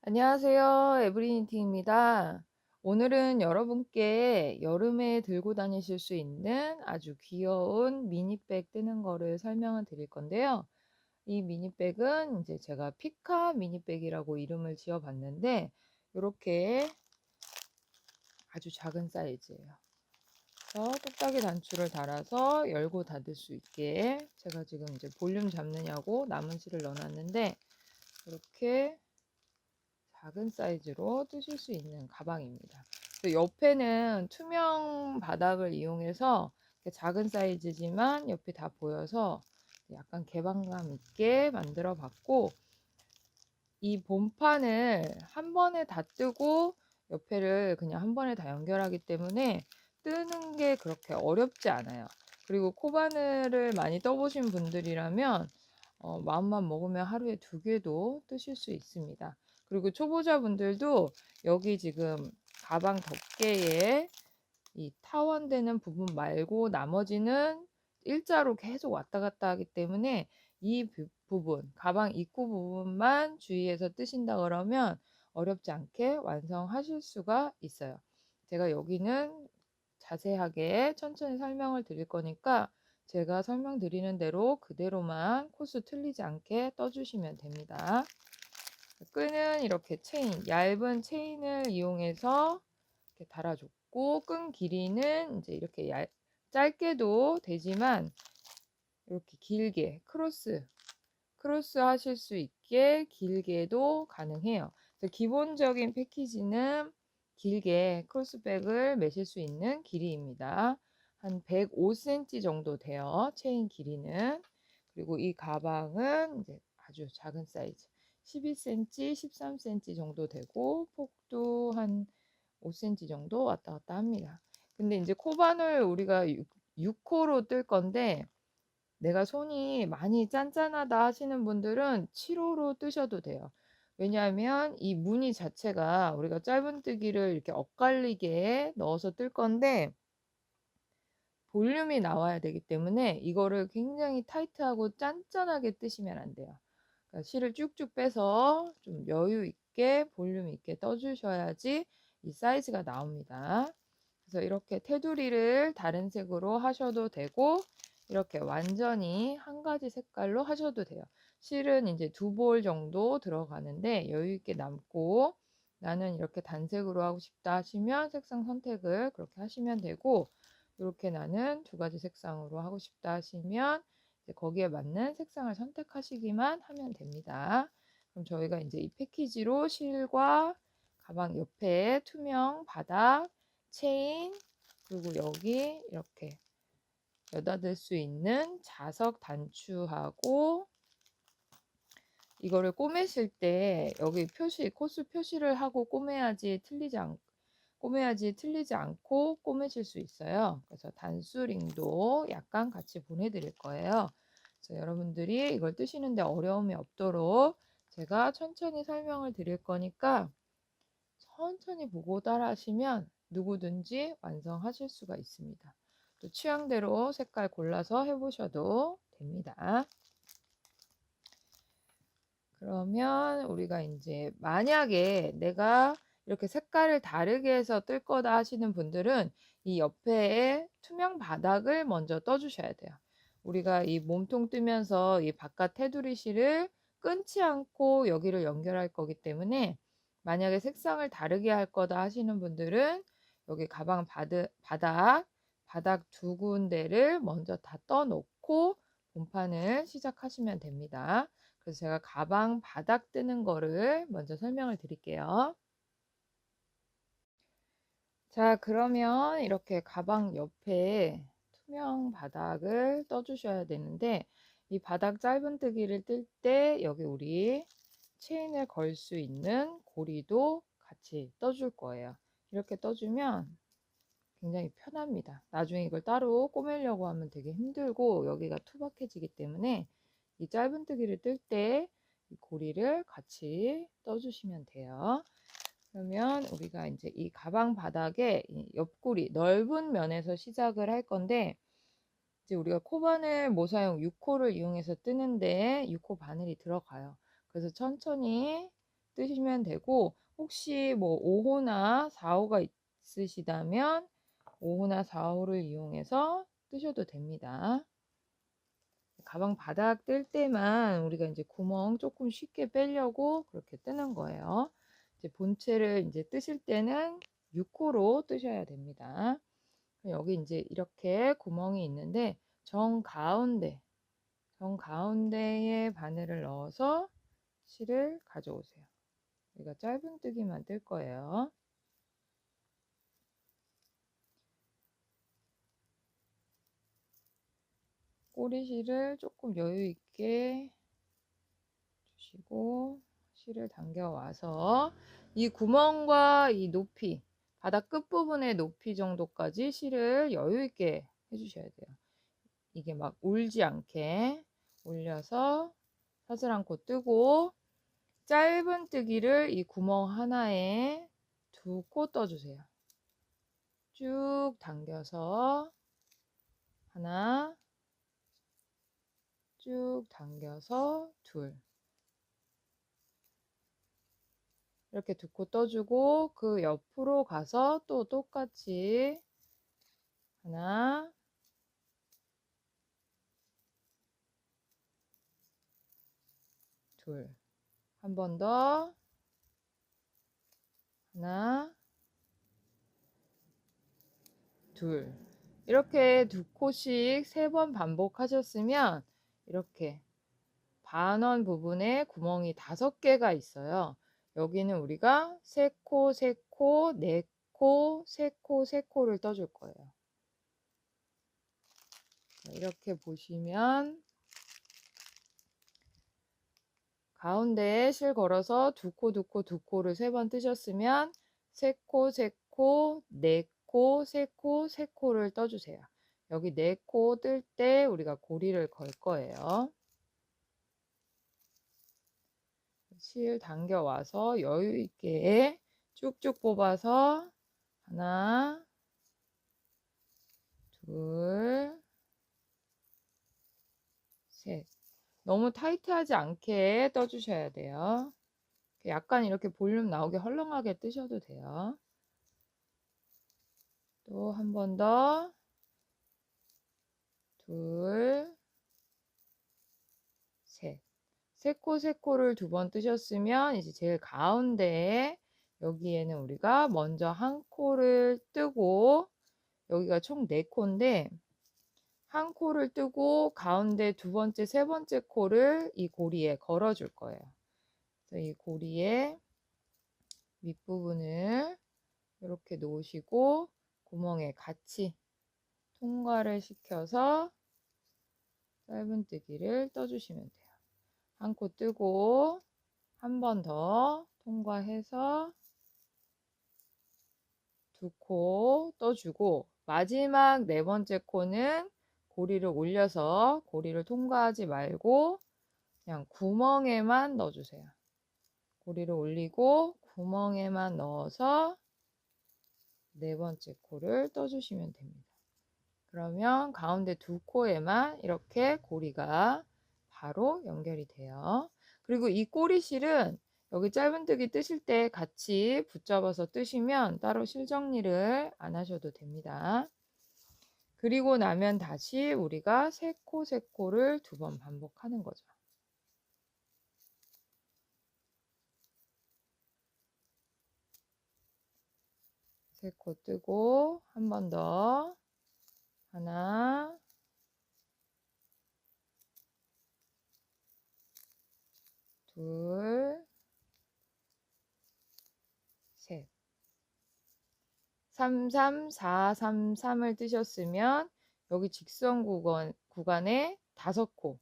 안녕하세요. 에브리니티입니다. 오늘은 여러분께 여름에 들고 다니실 수 있는 아주 귀여운 미니백 뜨는 거를 설명을 드릴 건데요. 이 미니백은 이제 제가 피카 미니백이라고 이름을 지어 봤는데, 이렇게 아주 작은 사이즈예요. 그래서 똑딱이 단추를 달아서 열고 닫을 수 있게 제가 지금 이제 볼륨 잡느냐고 남은 실을 넣어놨는데, 이렇게 작은 사이즈로 뜨실 수 있는 가방입니다. 옆에는 투명 바닥을 이용해서 작은 사이즈지만 옆에 다 보여서 약간 개방감 있게 만들어 봤고, 이 본판을 한 번에 다 뜨고 옆에를 그냥 한 번에 다 연결하기 때문에 뜨는 게 그렇게 어렵지 않아요. 그리고 코바늘을 많이 떠보신 분들이라면 마음만 먹으면 하루에 2개도 뜨실 수 있습니다. 그리고 초보자분들도 여기 지금 가방 덮개에 이 타원되는 부분 말고 나머지는 일자로 계속 왔다 갔다 하기 때문에 이 부분, 가방 입구 부분만 주의해서 뜨신다 그러면 어렵지 않게 완성하실 수가 있어요. 제가 여기는 자세하게 천천히 설명을 드릴 거니까 제가 설명드리는 대로 그대로만 코스 틀리지 않게 떠주시면 됩니다. 끈은 이렇게 얇은 체인을 이용해서 이렇게 달아줬고, 끈 길이는 이제 이렇게 짧게도 되지만 이렇게 길게 크로스 하실 수 있게 길게도 가능해요. 그래서 기본적인 패키지는 길게 크로스백을 매실 수 있는 길이입니다. 한 105cm 정도 돼요. 체인 길이는. 그리고 이 가방은 이제 아주 작은 사이즈 12cm, 13cm 정도 되고 폭도 한 5cm 정도 왔다 갔다 합니다. 근데 이제 코바늘 우리가 6호로 뜰 건데, 내가 손이 많이 짠짠하다 하시는 분들은 7호로 뜨셔도 돼요. 왜냐하면 이 무늬 자체가 우리가 짧은뜨기를 이렇게 엇갈리게 넣어서 뜰 건데 볼륨이 나와야 되기 때문에 이거를 굉장히 타이트하고 짠짠하게 뜨시면 안 돼요. 그러니까 실을 쭉쭉 빼서 좀 여유 있게 볼륨 있게 떠주셔야지 이 사이즈가 나옵니다. 그래서 이렇게 테두리를 다른 색으로 하셔도 되고, 이렇게 완전히 한 가지 색깔로 하셔도 돼요. 실은 이제 2볼 정도 들어가는데 여유 있게 남고, 나는 이렇게 단색으로 하고 싶다 하시면 색상 선택을 그렇게 하시면 되고, 이렇게 나는 2가지 색상으로 하고 싶다 하시면 이제 거기에 맞는 색상을 선택하시기만 하면 됩니다. 그럼 저희가 이제 이 패키지로 실과 가방 옆에 투명 바닥, 체인, 그리고 여기 이렇게 여닫을 수 있는 자석 단추하고, 이거를 꼬매실 때 여기 코스 표시를 하고 꼬매야지 틀리지 않고 꼬매실 수 있어요. 그래서 단수링도 약간 같이 보내드릴 거예요. 그래서 여러분들이 이걸 뜨시는데 어려움이 없도록 제가 천천히 설명을 드릴 거니까 천천히 보고 따라 하시면 누구든지 완성하실 수가 있습니다. 또 취향대로 색깔 골라서 해보셔도 됩니다. 그러면 우리가 이제 만약에 내가 이렇게 색깔을 다르게 해서 뜰 거다 하시는 분들은 이 옆에 투명 바닥을 먼저 떠주셔야 돼요. 우리가 이 몸통 뜨면서 이 바깥 테두리 실을 끊지 않고 여기를 연결할 거기 때문에, 만약에 색상을 다르게 할 거다 하시는 분들은 여기 가방 바닥 2군데를 먼저 다 떠놓고 본판을 시작하시면 됩니다. 그래서 제가 가방 바닥 뜨는 거를 먼저 설명을 드릴게요. 자, 그러면 이렇게 가방 옆에 투명 바닥을 떠주셔야 되는데, 이 바닥 짧은뜨기를 뜰 때 여기 우리 체인을 걸 수 있는 고리도 같이 떠줄 거예요. 이렇게 떠주면 굉장히 편합니다. 나중에 이걸 따로 꼬매려고 하면 되게 힘들고 여기가 투박해지기 때문에 이 짧은뜨기를 뜰 때 이 고리를 같이 떠주시면 돼요. 그러면 우리가 이제 이 가방 바닥에 이 옆구리 넓은 면에서 시작을 할 건데, 이제 우리가 코바늘 모사용 6호를 이용해서 뜨는데 6호 바늘이 들어가요. 그래서 천천히 뜨시면 되고, 혹시 뭐 5호나 4호가 있으시다면 5호나 4호를 이용해서 뜨셔도 됩니다. 가방 바닥 뜰 때만 우리가 이제 구멍 조금 쉽게 빼려고 그렇게 뜨는 거예요. 이제 본체를 이제 뜨실 때는 6호로 뜨셔야 됩니다. 여기 이제 이렇게 구멍이 있는데 정가운데에 바늘을 넣어서 실을 가져오세요. 우리가 짧은뜨기만 뜰 거예요. 꼬리실을 조금 여유 있게 주시고 실을 당겨 와서 이 구멍과 이 높이, 바닥 끝부분의 높이 정도까지 실을 여유 있게 해주셔야 돼요. 이게 막 울지 않게 올려서 사슬 않고 뜨고, 짧은뜨기를 이 구멍 하나에 2코 떠주세요. 쭉 당겨서 하나, 쭉 당겨서 둘, 이렇게 2코 떠주고 그 옆으로 가서 또 똑같이 하나, 둘, 한 번 더 하나, 둘, 이렇게 2코씩 3번 반복하셨으면 이렇게 반원 부분에 구멍이 5개가 있어요. 여기는 우리가 3코, 3코, 4코, 3코, 3코를 떠줄 거예요. 이렇게 보시면 가운데에 실 걸어서 2코, 2코, 2코를 3번 뜨셨으면 3코, 3코, 4코, 3코, 3코를 떠주세요. 여기 4코 뜰 때 우리가 고리를 걸 거예요. 실 당겨 와서 여유 있게 쭉쭉 뽑아서 하나, 둘, 셋. 너무 타이트하지 않게 떠주셔야 돼요. 약간 이렇게 볼륨 나오게 헐렁하게 뜨셔도 돼요. 또 한 번 더. 둘, 셋. 3코, 3코를 2번 뜨셨으면 이제 제일 가운데에 여기에는 우리가 먼저 한 코를 뜨고, 여기가 총 4코인데 한 코를 뜨고 가운데 2번째, 3번째 코를 이 고리에 걸어 줄 거예요. 그래서 이 고리에 윗부분을 이렇게 놓으시고 구멍에 같이 통과를 시켜서 짧은뜨기를 떠주시면 돼요. 한 코 뜨고 한 번 더 통과해서 2코 떠주고, 마지막 4번째 코는 고리를 올려서 고리를 통과하지 말고 그냥 구멍에만 넣어주세요. 고리를 올리고 구멍에만 넣어서 4번째 코를 떠주시면 됩니다. 그러면 가운데 2코에만 이렇게 고리가 바로 연결이 돼요. 그리고 이 꼬리실은 여기 짧은뜨기 뜨실 때 같이 붙잡아서 뜨시면 따로 실 정리를 안 하셔도 됩니다. 그리고 나면 다시 우리가 3코, 3코를 2번 반복하는 거죠. 3코 뜨고 한 번 더 하나, 둘, 셋. 3, 3, 4, 3, 3을 뜨셨으면 여기 직선 구간에 5코,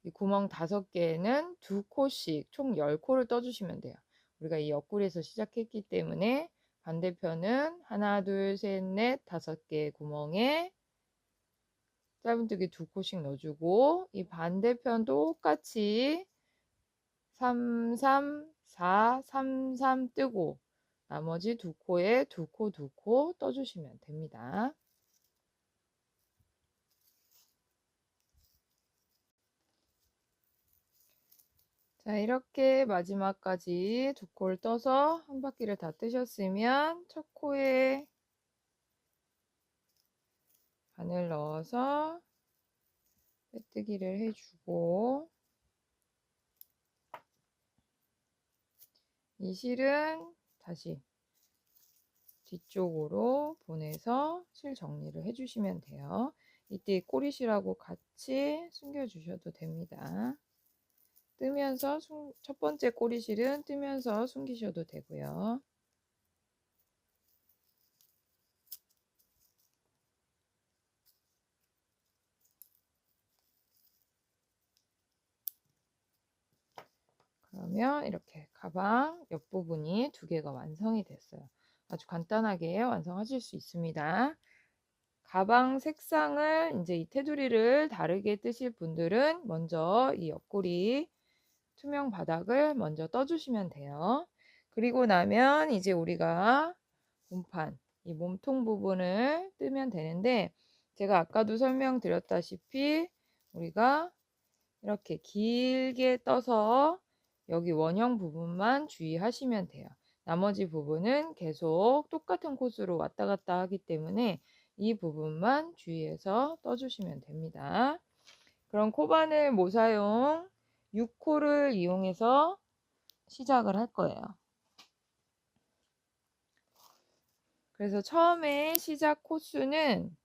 이 구멍 5개에는 2코씩 총 10코를 떠주시면 돼요. 우리가 이 옆구리에서 시작했기 때문에 반대편은 하나, 둘, 셋, 넷, 5개의 구멍에 짧은뜨기 2코씩 넣어주고, 이 반대편 똑같이 3, 3, 4, 3, 3 뜨고 나머지 2코에 2코, 2코 떠주시면 됩니다. 자, 이렇게 마지막까지 두 코를 떠서 한 바퀴를 다 뜨셨으면 첫 코에 바늘 넣어서 빼뜨기를 해주고, 이 실은 다시 뒤쪽으로 보내서 실 정리를 해주시면 돼요. 이때 꼬리실하고 같이 숨겨주셔도 됩니다. 뜨면서 첫 번째 꼬리실은 뜨면서 숨기셔도 되고요. 그러면 이렇게 가방 옆부분이 두 개가 완성이 됐어요. 아주 간단하게 완성하실 수 있습니다. 가방 색상을 이제 이 테두리를 다르게 뜨실 분들은 먼저 이 옆구리 투명 바닥을 먼저 떠주시면 돼요. 그리고 나면 이제 우리가 몸판, 이 몸통 부분을 뜨면 되는데, 제가 아까도 설명드렸다시피 우리가 이렇게 길게 떠서 여기 원형 부분만 주의하시면 돼요. 나머지 부분은 계속 똑같은 코스로 왔다 갔다 하기 때문에 이 부분만 주의해서 떠주시면 됩니다. 그럼 코바늘 모사용 6코를 이용해서 시작을 할 거예요. 그래서 처음에 시작 코수는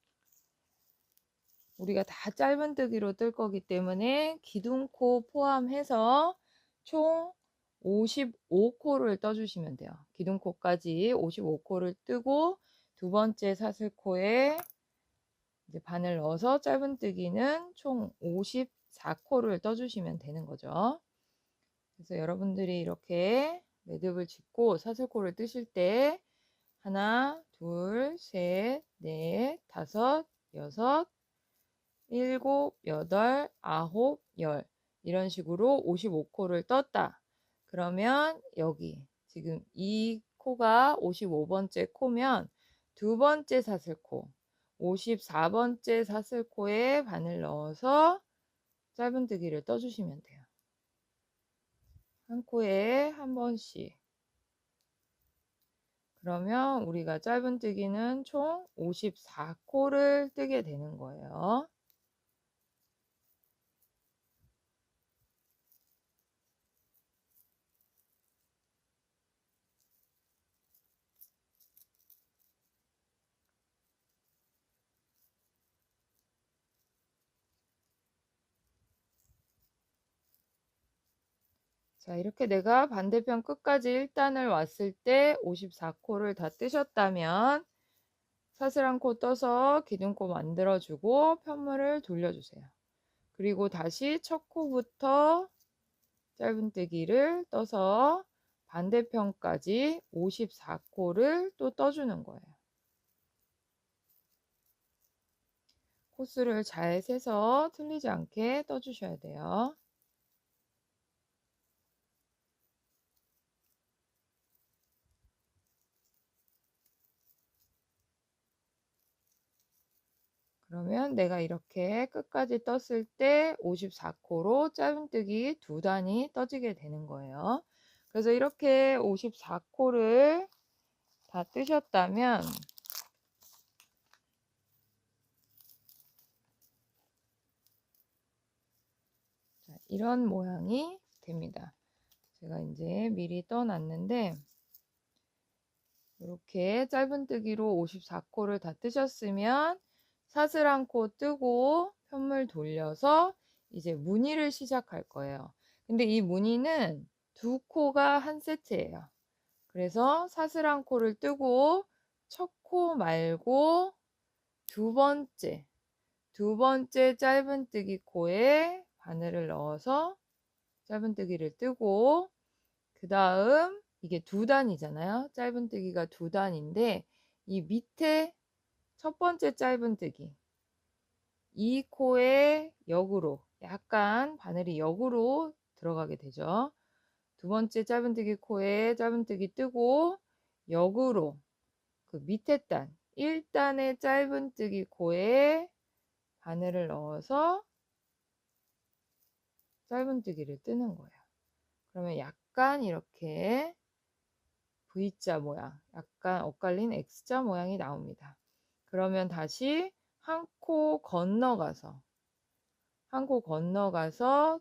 우리가 다 짧은뜨기로 뜰 거기 때문에 기둥코 포함해서 총 55코를 떠주시면 돼요. 기둥코까지 55코를 뜨고 두 번째 사슬코에 이제 바늘 넣어서 짧은뜨기는 총 54코를 떠주시면 되는 거죠. 그래서 여러분들이 이렇게 매듭을 짓고 사슬코를 뜨실 때 하나, 둘, 셋, 넷, 다섯, 여섯, 일곱, 여덟, 아홉, 열 이런 식으로 55코를 떴다. 그러면 여기 지금 이 코가 55번째 코면 두 번째 사슬코 54번째 사슬코에 바늘 넣어서 짧은뜨기를 떠주시면 돼요. 한 코에 한 번씩. 그러면 우리가 짧은뜨기는 총 54코를 뜨게 되는 거예요. 자, 이렇게 내가 반대편 끝까지 1단을 왔을 때 54코를 다 뜨셨다면 사슬 한 코 떠서 기둥코 만들어주고 편물을 돌려주세요. 그리고 다시 첫 코부터 짧은뜨기를 떠서 반대편까지 54코를 또 떠주는 거예요. 코스를 잘 세서 틀리지 않게 떠주셔야 돼요. 그러면 내가 이렇게 끝까지 떴을 때 54코로 짧은뜨기 두 단이 떠지게 되는 거예요. 그래서 이렇게 54코를 다 뜨셨다면 이런 모양이 됩니다. 제가 이제 미리 떠놨는데 이렇게 짧은뜨기로 54코를 다 뜨셨으면 사슬 한 코 뜨고 편물 돌려서 이제 무늬를 시작할 거예요. 근데 이 무늬는 두 코가 한 세트예요. 그래서 사슬 한 코를 뜨고 첫 코 말고 두 번째 짧은뜨기 코에 바늘을 넣어서 짧은뜨기를 뜨고 그 다음 이게 두 단이잖아요. 짧은뜨기가 두 단인데 이 밑에 첫 번째 짧은뜨기 이 코에 역으로 약간 바늘이 역으로 들어가게 되죠. 두 번째 짧은뜨기 코에 짧은뜨기 뜨고 역으로 그 밑에 단 1단의 짧은뜨기 코에 바늘을 넣어서 짧은뜨기를 뜨는 거예요. 그러면 약간 이렇게 V자 모양, 약간 엇갈린 X자 모양이 나옵니다. 그러면 다시 한 코 건너가서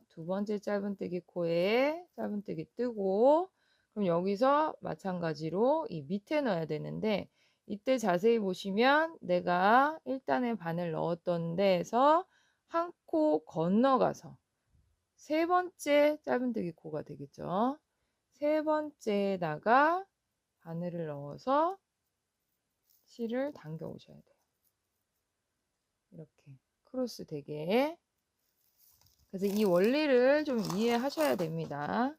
두 번째 짧은뜨기 코에 짧은뜨기 뜨고, 그럼 여기서 마찬가지로 이 밑에 넣어야 되는데, 이때 자세히 보시면 내가 1단에 바늘 넣었던 데에서 한 코 건너가서 세 번째 짧은뜨기 코가 되겠죠. 세 번째에다가 바늘을 넣어서 실을 당겨 오셔야 돼요. 이렇게 크로스 되게. 그래서 이 원리를 좀 이해하셔야 됩니다.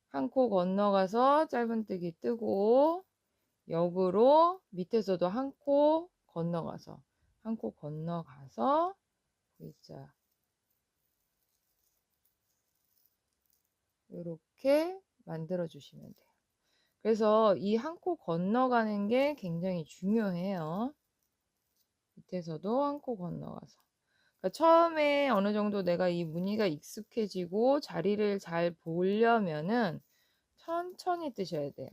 한 코 건너가서 짧은뜨기 뜨고, 역으로 밑에서도 한 코 건너가서 V자 이렇게 만들어 주시면 돼요. 그래서 이 한 코 건너가는 게 굉장히 중요해요. 밑에서도 한 코 건너가서. 그러니까 처음에 어느 정도 내가 이 무늬가 익숙해지고 자리를 잘 보려면은 천천히 뜨셔야 돼요.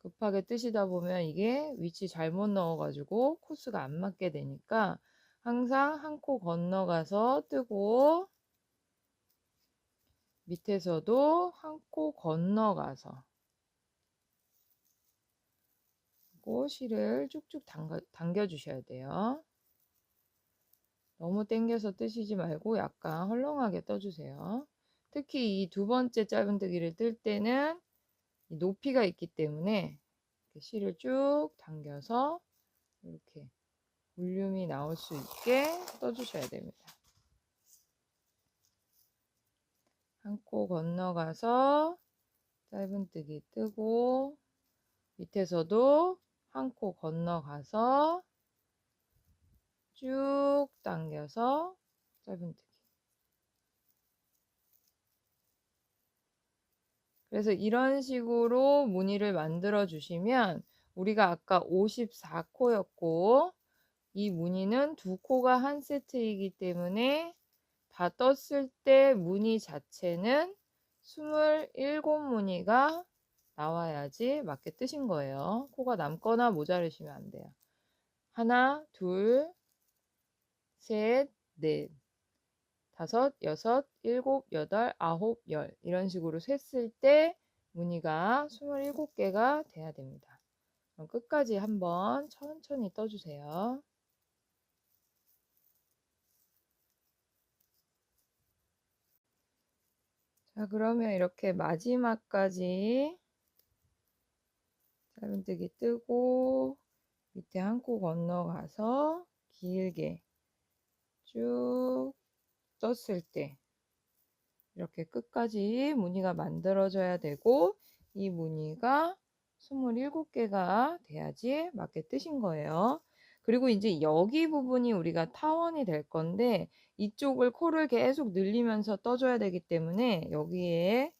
급하게 뜨시다 보면 이게 위치 잘못 넣어가지고 코스가 안 맞게 되니까 항상 한 코 건너가서 뜨고, 밑에서도 한 코 건너가서 실을 쭉쭉 당겨 주셔야 돼요. 너무 당겨서 뜨시지 말고 약간 헐렁하게 떠주세요. 특히 이 두 번째 짧은뜨기를 뜰 때는 높이가 있기 때문에 실을 쭉 당겨서 이렇게 볼륨이 나올 수 있게 떠주셔야 됩니다. 한 코 건너가서 짧은뜨기 뜨고, 밑에서도 한 코 건너가서 쭉 당겨서 짧은뜨기. 그래서 이런 식으로 무늬를 만들어 주시면, 우리가 아까 54코였고 이 무늬는 두 코가 한 세트이기 때문에 다 떴을 때 무늬 자체는 27무늬가 나와야지 맞게 뜨신 거예요. 코가 남거나 모자르시면 안 돼요. 하나, 둘, 셋, 넷, 다섯, 여섯, 일곱, 여덟, 아홉, 열, 이런 식으로 셌을 때 무늬가 27개가 돼야 됩니다. 그럼 끝까지 한번 천천히 떠주세요. 자, 그러면 이렇게 마지막까지 짧은뜨기 뜨고 밑에 한 코 건너가서 길게 쭉 떴을 때 이렇게 끝까지 무늬가 만들어져야 되고, 이 무늬가 27개가 돼야지 맞게 뜨신 거예요. 그리고 이제 여기 부분이 우리가 타원이 될 건데, 이쪽을 코를 계속 늘리면서 떠줘야 되기 때문에 여기에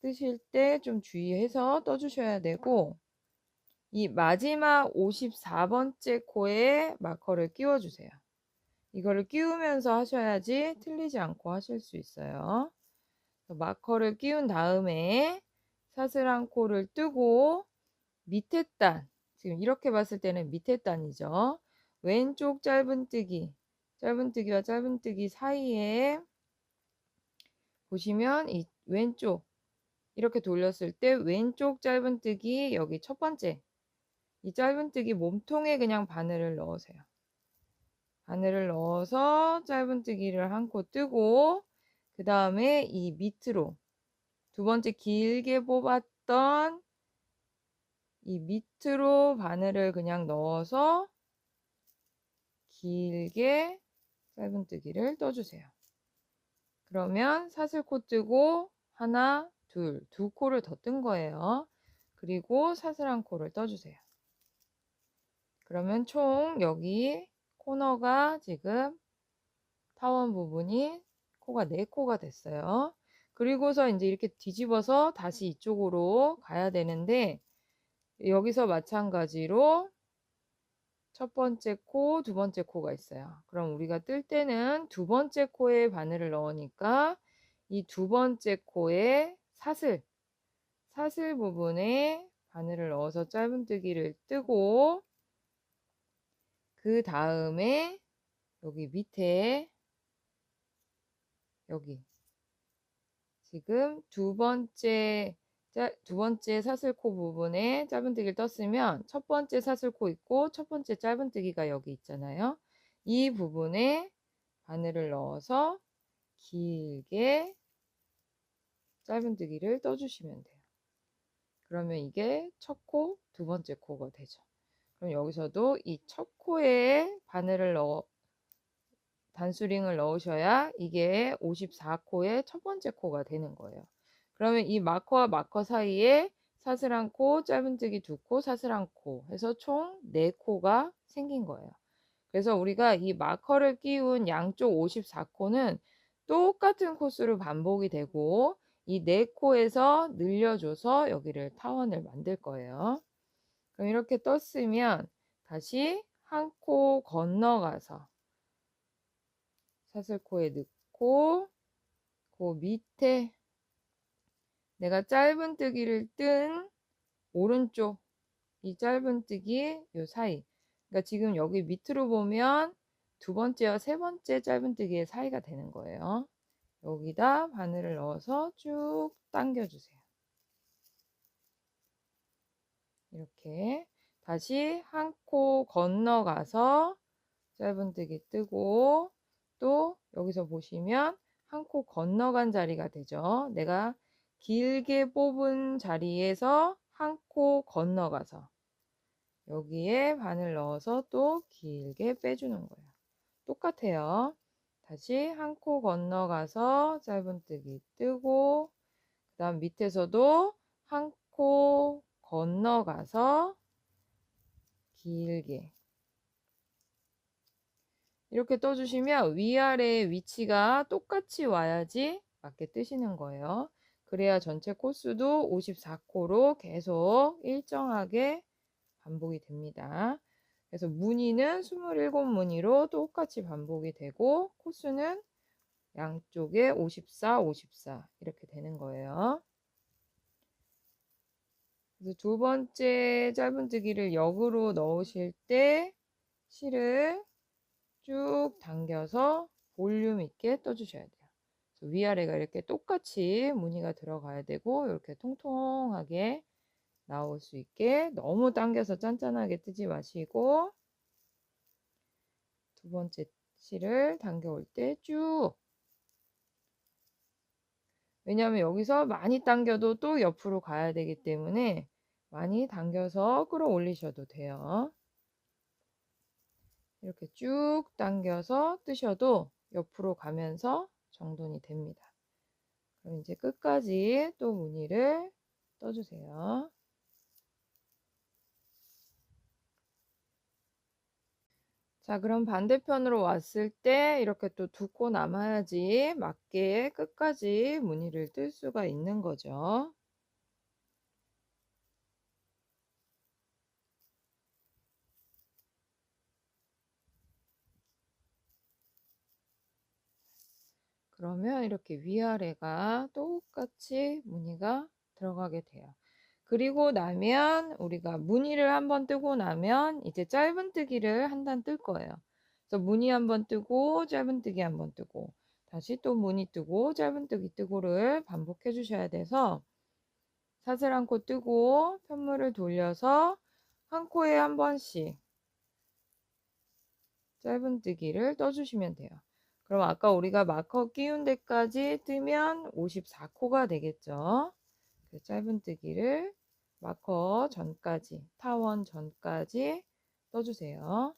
뜨실 때 좀 주의해서 떠주셔야 되고, 이 마지막 54번째 코에 마커를 끼워주세요. 이거를 끼우면서 하셔야지 틀리지 않고 하실 수 있어요. 마커를 끼운 다음에 사슬한 코를 뜨고, 밑에 단, 지금 이렇게 봤을 때는 밑에 단이죠. 왼쪽 짧은뜨기와 짧은뜨기 사이에 보시면 이 왼쪽 이렇게 돌렸을 때 왼쪽 짧은뜨기, 여기 첫 번째 이 짧은뜨기 몸통에 그냥 바늘을 넣으세요. 바늘을 넣어서 짧은뜨기를 한 코 뜨고, 그 다음에 이 밑으로 두 번째 길게 뽑았던 이 밑으로 바늘을 그냥 넣어서 길게 짧은뜨기를 떠주세요. 그러면 사슬코 뜨고 하나, 둘, 두 코를 더 뜬 거예요. 그리고 사슬 한 코를 떠주세요. 그러면 총 여기 코너가 지금 타원 부분이 코가 4코가 됐어요. 그리고서 이제 이렇게 뒤집어서 다시 이쪽으로 가야 되는데, 여기서 마찬가지로 첫 번째 코, 두 번째 코가 있어요. 그럼 우리가 뜰 때는 두 번째 코에 바늘을 넣으니까 이 두 번째 코에 사슬 부분에 바늘을 넣어서 짧은뜨기를 뜨고, 그 다음에 여기 밑에 여기 지금 두 번째 사슬코 부분에 짧은뜨기를 떴으면 첫 번째 사슬코 있고 첫 번째 짧은뜨기가 여기 있잖아요. 이 부분에 바늘을 넣어서 길게 짧은뜨기를 떠주시면 돼요. 그러면 이게 첫 코, 두 번째 코가 되죠. 그럼 여기서도 이 첫 코에 바늘을 단수링을 넣으셔야 이게 54코의 첫 번째 코가 되는 거예요. 그러면 이 마커와 마커 사이에 사슬 한 코, 짧은뜨기 두 코, 사슬 한 코 해서 총 4코가 생긴 거예요. 그래서 우리가 이 마커를 끼운 양쪽 54코는 똑같은 코스로 반복이 되고 이 4코에서 늘려줘서 여기를 타원을 만들 거예요. 그럼 이렇게 떴으면 다시 한 코 건너가서 사슬코에 넣고 그 밑에 내가 짧은뜨기를 뜬 오른쪽 이 짧은뜨기 요 사이, 그러니까 지금 여기 밑으로 보면 두 번째와 세 번째 짧은뜨기의 사이가 되는 거예요. 여기다 바늘을 넣어서 쭉 당겨 주세요. 이렇게 다시 한 코 건너가서 짧은뜨기 뜨고, 또 여기서 보시면 한 코 건너간 자리가 되죠. 내가 길게 뽑은 자리에서 한 코 건너가서 여기에 바늘 넣어서 또 길게 빼주는 거예요. 똑같아요. 다시 한 코 건너가서 짧은뜨기 뜨고, 그 다음 밑에서도 한 코 건너가서 길게 이렇게 떠주시면 위아래 위치가 똑같이 와야지 맞게 뜨시는 거예요. 그래야 전체 코스도 54코로 계속 일정하게 반복이 됩니다. 그래서 무늬는 27무늬로 똑같이 반복이 되고 코스는 양쪽에 54, 54 이렇게 되는 거예요. 그래서 두 번째 짧은뜨기를 역으로 넣으실 때 실을 쭉 당겨서 볼륨 있게 떠주셔야 돼요. 위아래가 이렇게 똑같이 무늬가 들어가야 되고 이렇게 통통하게 나올 수 있게 너무 당겨서 짠짠하게 뜨지 마시고, 두 번째 실을 당겨올 때 쭉, 왜냐하면 여기서 많이 당겨도 또 옆으로 가야 되기 때문에 많이 당겨서 끌어올리셔도 돼요. 이렇게 쭉 당겨서 뜨셔도 옆으로 가면서 정돈이 됩니다. 그럼 이제 끝까지 또 무늬를 떠주세요. 자, 그럼 반대편으로 왔을 때 이렇게 또 두 코 남아야지 맞게 끝까지 무늬를 뜰 수가 있는 거죠. 그러면 이렇게 위아래가 똑같이 무늬가 들어가게 돼요. 그리고 나면 우리가 무늬를 한번 뜨고 나면 이제 짧은뜨기를 한 단 뜰 거예요. 그래서 무늬 한번 뜨고 짧은뜨기 한번 뜨고 다시 또 무늬 뜨고 짧은뜨기 뜨고를 반복해 주셔야 돼서 사슬 한 코 뜨고 편물을 돌려서 한 코에 한 번씩 짧은뜨기를 떠주시면 돼요. 그럼 아까 우리가 마커 끼운 데까지 뜨면 54코가 되겠죠. 짧은뜨기를 마커 전까지, 타원 전까지 떠주세요.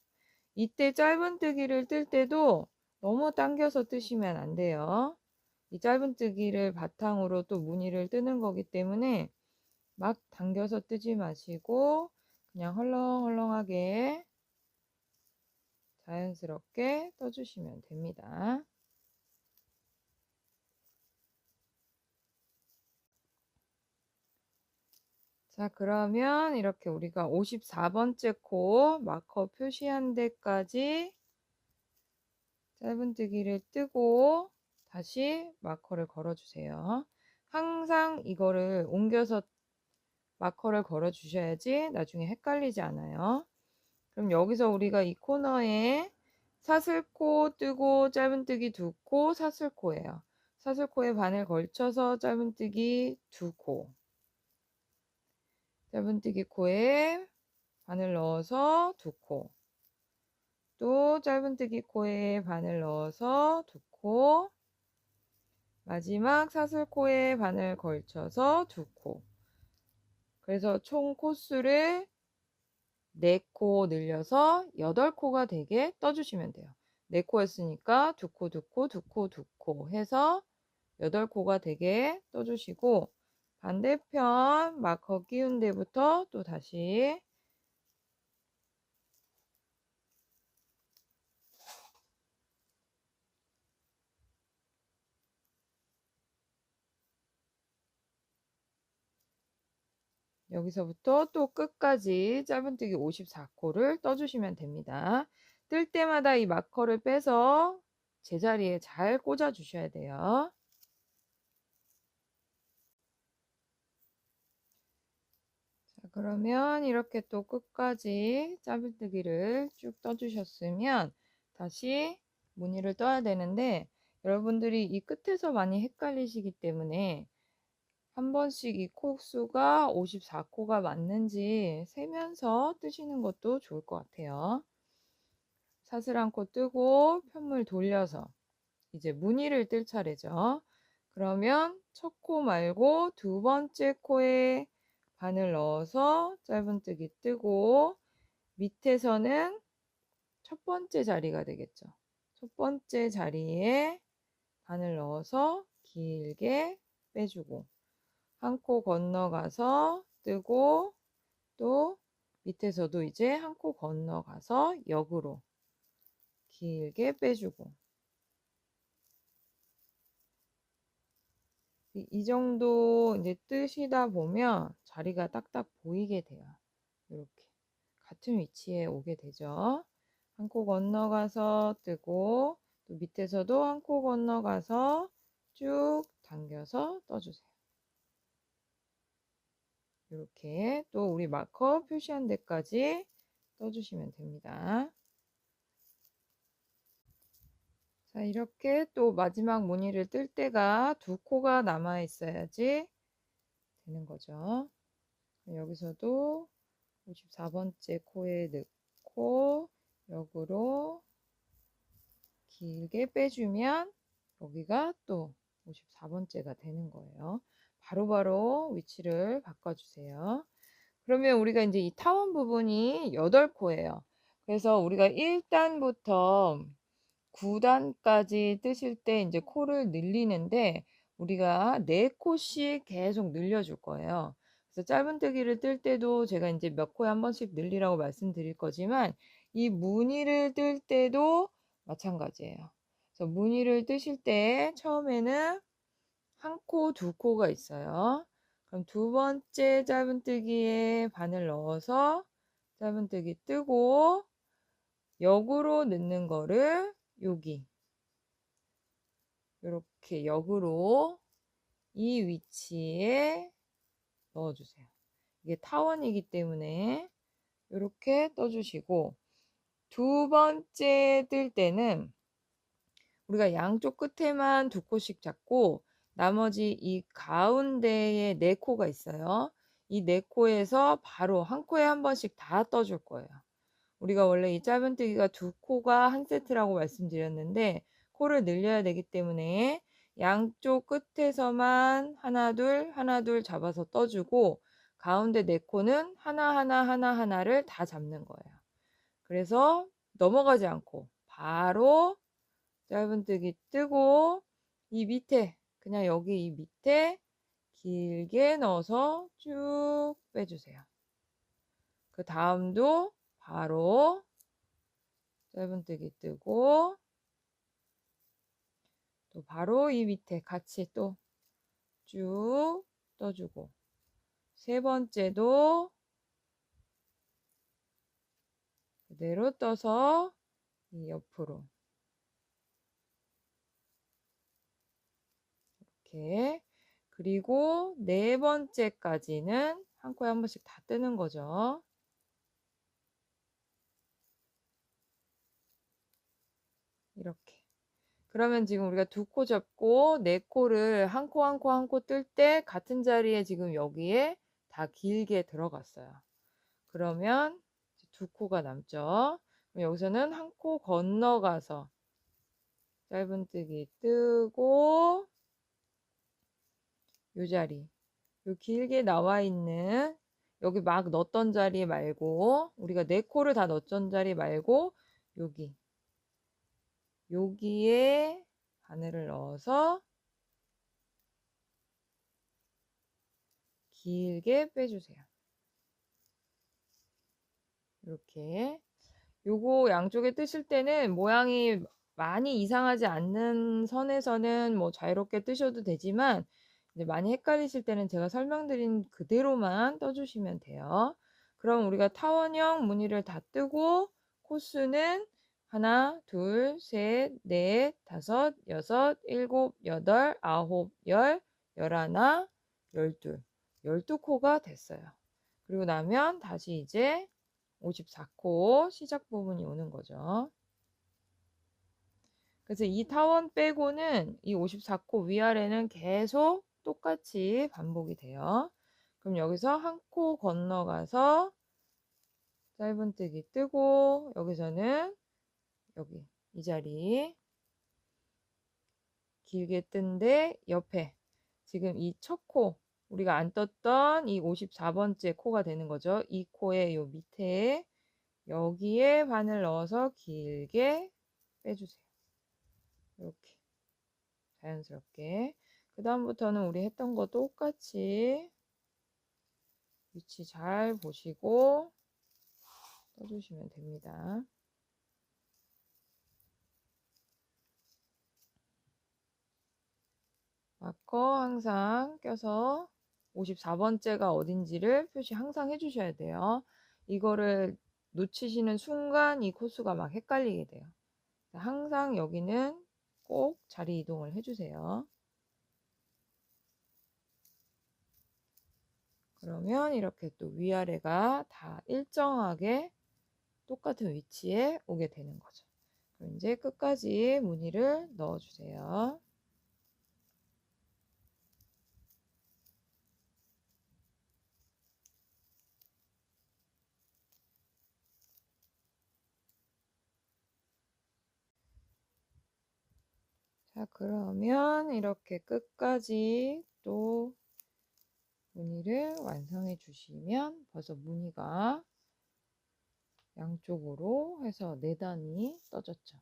이때 짧은뜨기를 뜰 때도 너무 당겨서 뜨시면 안 돼요. 이 짧은뜨기를 바탕으로 또 무늬를 뜨는 거기 때문에 막 당겨서 뜨지 마시고 그냥 헐렁헐렁하게 자연스럽게 떠주시면 됩니다. 자, 그러면 이렇게 우리가 54번째 코 마커 표시한 데까지 짧은뜨기를 뜨고 다시 마커를 걸어주세요. 항상 이거를 옮겨서 마커를 걸어 주셔야지 나중에 헷갈리지 않아요. 그럼 여기서 우리가 이 코너에 사슬코 뜨고 짧은뜨기 2코 사슬코예요. 사슬코에 바늘 걸쳐서 짧은뜨기 2코, 짧은뜨기 코에 바늘 넣어서 2코, 또 짧은뜨기 코에 바늘 넣어서 2코, 마지막 사슬코에 바늘 걸쳐서 2코. 그래서 총 코수를 4코 늘려서 8코가 되게 떠주시면 돼요. 4코 했으니까 2코, 2코, 2코, 2코 해서 8코가 되게 떠주시고, 반대편 마커 끼운 데부터 또 다시 여기서부터 또 끝까지 짧은뜨기 54코를 떠주시면 됩니다. 뜰 때마다 이 마커를 빼서 제자리에 잘 꽂아 주셔야 돼요. 자, 그러면 이렇게 또 끝까지 짧은뜨기를 쭉 떠주셨으면 다시 무늬를 떠야 되는데, 여러분들이 이 끝에서 많이 헷갈리시기 때문에 한 번씩 이 코수가 54코가 맞는지 세면서 뜨시는 것도 좋을 것 같아요. 사슬 한 코 뜨고 편물 돌려서 이제 무늬를 뜰 차례죠. 그러면 첫 코 말고 2번째 코에 바늘 넣어서 짧은뜨기 뜨고, 밑에서는 첫 번째 자리가 되겠죠. 첫 번째 자리에 바늘 넣어서 길게 빼주고, 한 코 건너가서 뜨고, 또 밑에서도 이제 한 코 건너가서 역으로 길게 빼주고, 이 정도 이제 뜨시다 보면 자리가 딱딱 보이게 돼요. 이렇게 같은 위치에 오게 되죠. 한 코 건너가서 뜨고, 또 밑에서도 한 코 건너가서 쭉 당겨서 떠주세요. 이렇게 또 우리 마커 표시한 데까지 떠주시면 됩니다. 자, 이렇게 또 마지막 무늬를 뜰 때가 2코가 남아 있어야지 되는 거죠. 여기서도 54번째 코에 넣고 역으로 길게 빼주면 여기가 또 54번째가 되는 거예요. 바로바로 위치를 바꿔주세요. 그러면 우리가 이제 이 타원 부분이 8코예요. 그래서 우리가 1단부터 9단까지 뜨실 때 이제 코를 늘리는데, 우리가 4코씩 계속 늘려줄 거예요. 그래서 짧은뜨기를 뜰 때도 제가 이제 몇 코에 한 번씩 늘리라고 말씀드릴 거지만, 이 무늬를 뜰 때도 마찬가지예요. 그래서 무늬를 뜨실 때 처음에는 한 코, 2코가 있어요. 그럼 2번째 짧은뜨기에 바늘 넣어서 짧은뜨기 뜨고, 역으로 넣는 거를 여기 이렇게 역으로 이 위치에 넣어주세요. 이게 타원이기 때문에 이렇게 떠주시고, 2번째 뜰 때는 우리가 양쪽 끝에만 2코씩 잡고 나머지 이 가운데에 4코가 있어요. 이 4코에서 바로 한 코에 한 번씩 다 떠줄 거예요. 우리가 원래 이 짧은뜨기가 2코가 한 세트라고 말씀드렸는데, 코를 늘려야 되기 때문에 양쪽 끝에서만 하나 둘 잡아서 떠주고, 가운데 4코는 하나를 다 잡는 거예요. 그래서 넘어가지 않고 바로 짧은뜨기 뜨고, 이 밑에 그냥 여기 이 밑에 길게 넣어서 쭉 빼주세요. 그 다음도 바로 짧은뜨기 뜨고, 또 바로 이 밑에 같이 또 쭉 떠주고, 세 번째도 그대로 떠서 이 옆으로 이렇게. 그리고 네 번째까지는 한 코에 한 번씩 다 뜨는 거죠. 이렇게. 그러면 지금 우리가 두 코 접고 네 코를 한 코 한 코 한 코 뜰 때 같은 자리에 지금 여기에 다 길게 들어갔어요. 그러면 두 코가 남죠. 그럼 여기서는 한 코 건너가서 짧은뜨기 뜨고 요 자리, 요 길게 나와 있는 여기 막 넣었던 자리 말고 우리가 네 코를 다 넣었던 자리 말고 여기 여기에 바늘을 넣어서 길게 빼주세요. 이렇게. 요거 양쪽에 뜨실 때는 모양이 많이 이상하지 않는 선에서는 뭐 자유롭게 뜨셔도 되지만 이제 많이 헷갈리실 때는 제가 설명드린 그대로만 떠주시면 돼요. 그럼 우리가 타원형 무늬를 다 뜨고 코수는 하나, 둘, 셋, 넷, 다섯, 여섯, 일곱, 여덟, 아홉, 열, 열하나, 열둘. 12코가 됐어요. 그리고 나면 다시 이제 54코 시작 부분이 오는 거죠. 그래서 이 타원 빼고는 이 54코 위아래는 계속 똑같이 반복이 돼요. 그럼 여기서 한 코 건너가서 짧은뜨기 뜨고 여기서는 여기 이 자리 길게 뜬데 옆에 지금 이 첫 코 우리가 안 떴던 이 54번째 코가 되는 거죠. 이 코의 요 밑에 여기에 바늘 넣어서 길게 빼주세요. 이렇게 자연스럽게. 그 다음부터는 우리 했던 거 똑같이 위치 잘 보시고 떠주시면 됩니다. 마커 항상 껴서 54번째가 어딘지를 표시 항상 해주셔야 돼요. 이거를 놓치시는 순간 이 코스가 막 헷갈리게 돼요. 항상 여기는 꼭 자리 이동을 해주세요. 그러면 이렇게 또 위아래가 다 일정하게 똑같은 위치에 오게 되는 거죠. 그럼 이제 끝까지 무늬를 넣어주세요. 자, 그러면 이렇게 끝까지 또 무늬를 완성해 주시면 벌써 무늬가 양쪽으로 해서 4단이 떠졌죠.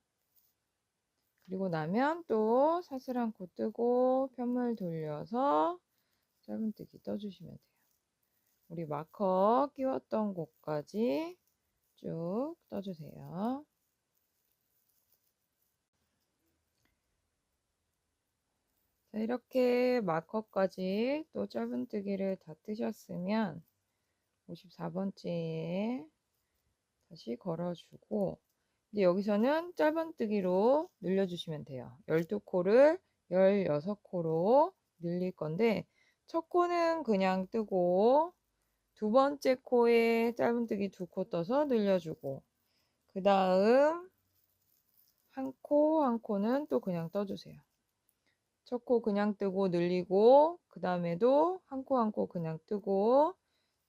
그리고 나면 또 사슬1 코 뜨고 편물 돌려서 짧은뜨기 떠주시면 돼요. 우리 마커 끼웠던 곳까지 쭉 떠주세요. 자, 이렇게 마커까지 또 짧은뜨기를 다 뜨셨으면 54번째에 다시 걸어주고 이제 여기서는 짧은뜨기로 늘려주시면 돼요. 12코를 16코로 늘릴 건데 첫 코는 그냥 뜨고 두 번째 코에 짧은뜨기 2코 떠서 늘려주고 그 다음 한 코 한 코는 또 그냥 떠주세요. 첫 코 그냥 뜨고 늘리고 그 다음에도 한 코 한 코 그냥 뜨고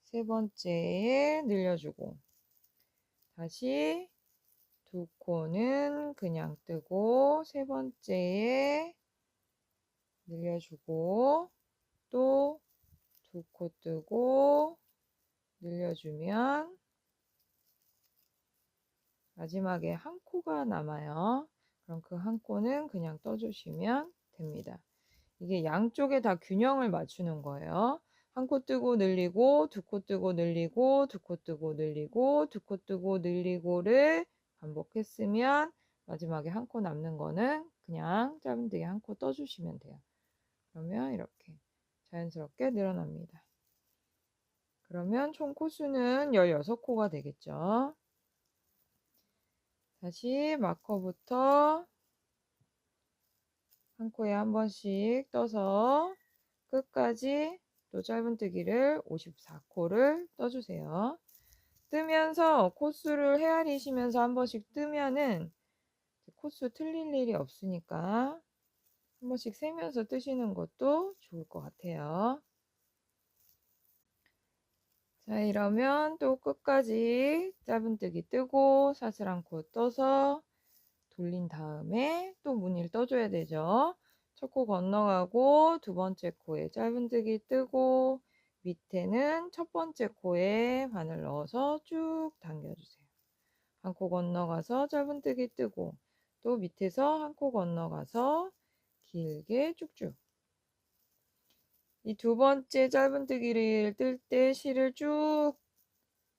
세 번째에 늘려주고 다시 두 코는 그냥 뜨고 세 번째에 늘려주고 또 두 코 뜨고 늘려주면 마지막에 한 코가 남아요. 그럼 그 한 코는 그냥 떠주시면 됩니다. 이게 양쪽에 다 균형을 맞추는 거예요. 한 코 뜨고 늘리고 두 코 뜨고 늘리고 두 코 뜨고 늘리고 두 코 뜨고 늘리고를 반복했으면 마지막에 한 코 남는 거는 그냥 짧은뜨기 한 코 떠주시면 돼요. 그러면 이렇게 자연스럽게 늘어납니다. 그러면 총 코수는 16코가 되겠죠. 다시 마커부터 한 코에 한 번씩 떠서 끝까지 또 짧은뜨기를 54코를 떠주세요. 뜨면서 코수를 헤아리시면서 한 번씩 뜨면은 코수 틀릴 일이 없으니까 한 번씩 세면서 뜨시는 것도 좋을 것 같아요. 자, 이러면 또 끝까지 짧은뜨기 뜨고 사슬 한 코 떠서 돌린 다음에 또 무늬를 떠줘야 되죠. 첫 코 건너가고 두 번째 코에 짧은뜨기 뜨고 밑에는 첫 번째 코에 바늘 넣어서 쭉 당겨주세요. 한 코 건너가서 짧은뜨기 뜨고 또 밑에서 한 코 건너가서 길게 쭉쭉. 이 두 번째 짧은뜨기를 뜰 때 실을 쭉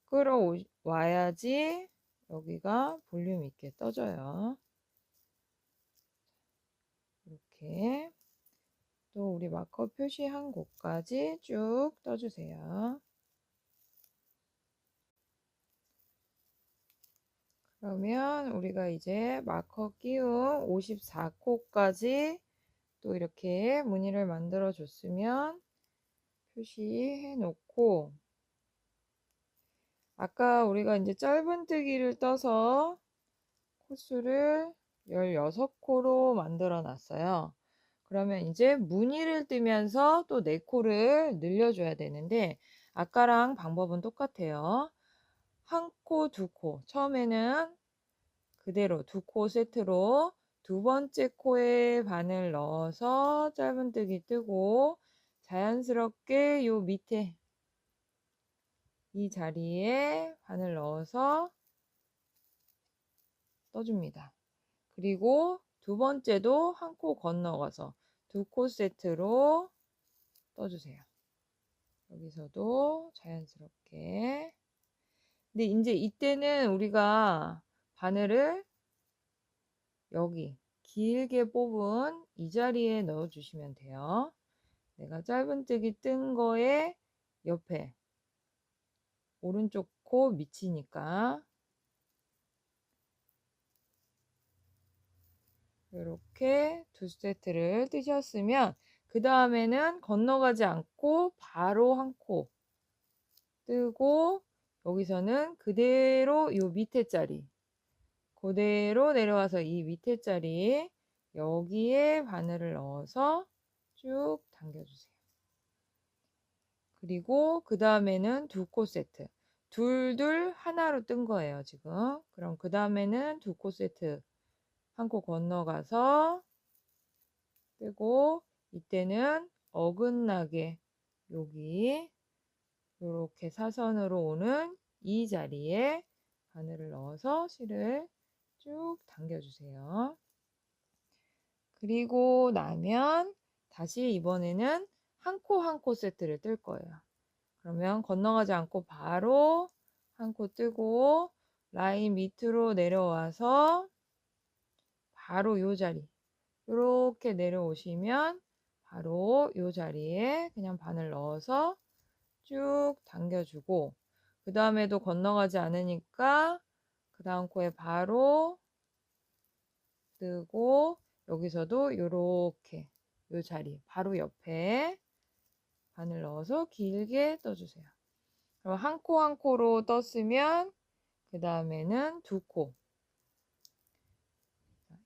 끌어와야지 여기가 볼륨 있게 떠져요. 이렇게 또 우리 마커 표시한 곳까지 쭉 떠주세요. 그러면 우리가 이제 마커 끼운 54코까지 또 이렇게 무늬를 만들어 줬으면 표시해 놓고, 아까 우리가 이제 짧은뜨기를 떠서 코수를 16코로 만들어 놨어요. 그러면 이제 무늬를 뜨면서 또 4코를 늘려줘야 되는데 아까랑 방법은 똑같아요. 한 코, 두 코. 처음에는 그대로 2코 세트로 두 번째 코에 바늘 넣어서 짧은뜨기 뜨고 자연스럽게 요 밑에 이 자리에 바늘 넣어서 떠줍니다. 그리고 두 번째도 한 코 건너가서 2코 세트로 떠주세요. 여기서도 자연스럽게. 근데 이제 이때는 우리가 바늘을 여기 길게 뽑은 이 자리에 넣어 주시면 돼요. 내가 짧은뜨기 뜬 거에 옆에 오른쪽 코 밑이니까 이렇게 두 세트를 뜨셨으면 그 다음에는 건너가지 않고 바로 한 코 뜨고 여기서는 그대로 요 밑에 자리 그대로 내려와서 이 밑에 자리 여기에 바늘을 넣어서 쭉 당겨주세요. 그리고 그 다음에는 2코 세트 둘둘 하나로 뜬 거예요 지금. 그럼 그 다음에는 2코 세트 한 코 건너가서 뜨고 이때는 어긋나게 여기 이렇게 사선으로 오는 이 자리에 바늘을 넣어서 실을 쭉 당겨주세요. 그리고 나면 다시 이번에는 한 코 한 코 세트를 뜰 거예요. 그러면 건너가지 않고 바로 한 코 뜨고 라인 밑으로 내려와서 바로 요 자리 이렇게 내려오시면 바로 요 자리에 그냥 바늘 넣어서 쭉 당겨주고 그 다음에도 건너가지 않으니까 그 다음 코에 바로 뜨고 여기서도 요렇게 요 자리 바로 옆에 바늘 넣어서 길게 떠주세요. 그럼 한 코 한 코로 떴으면 그 다음에는 2코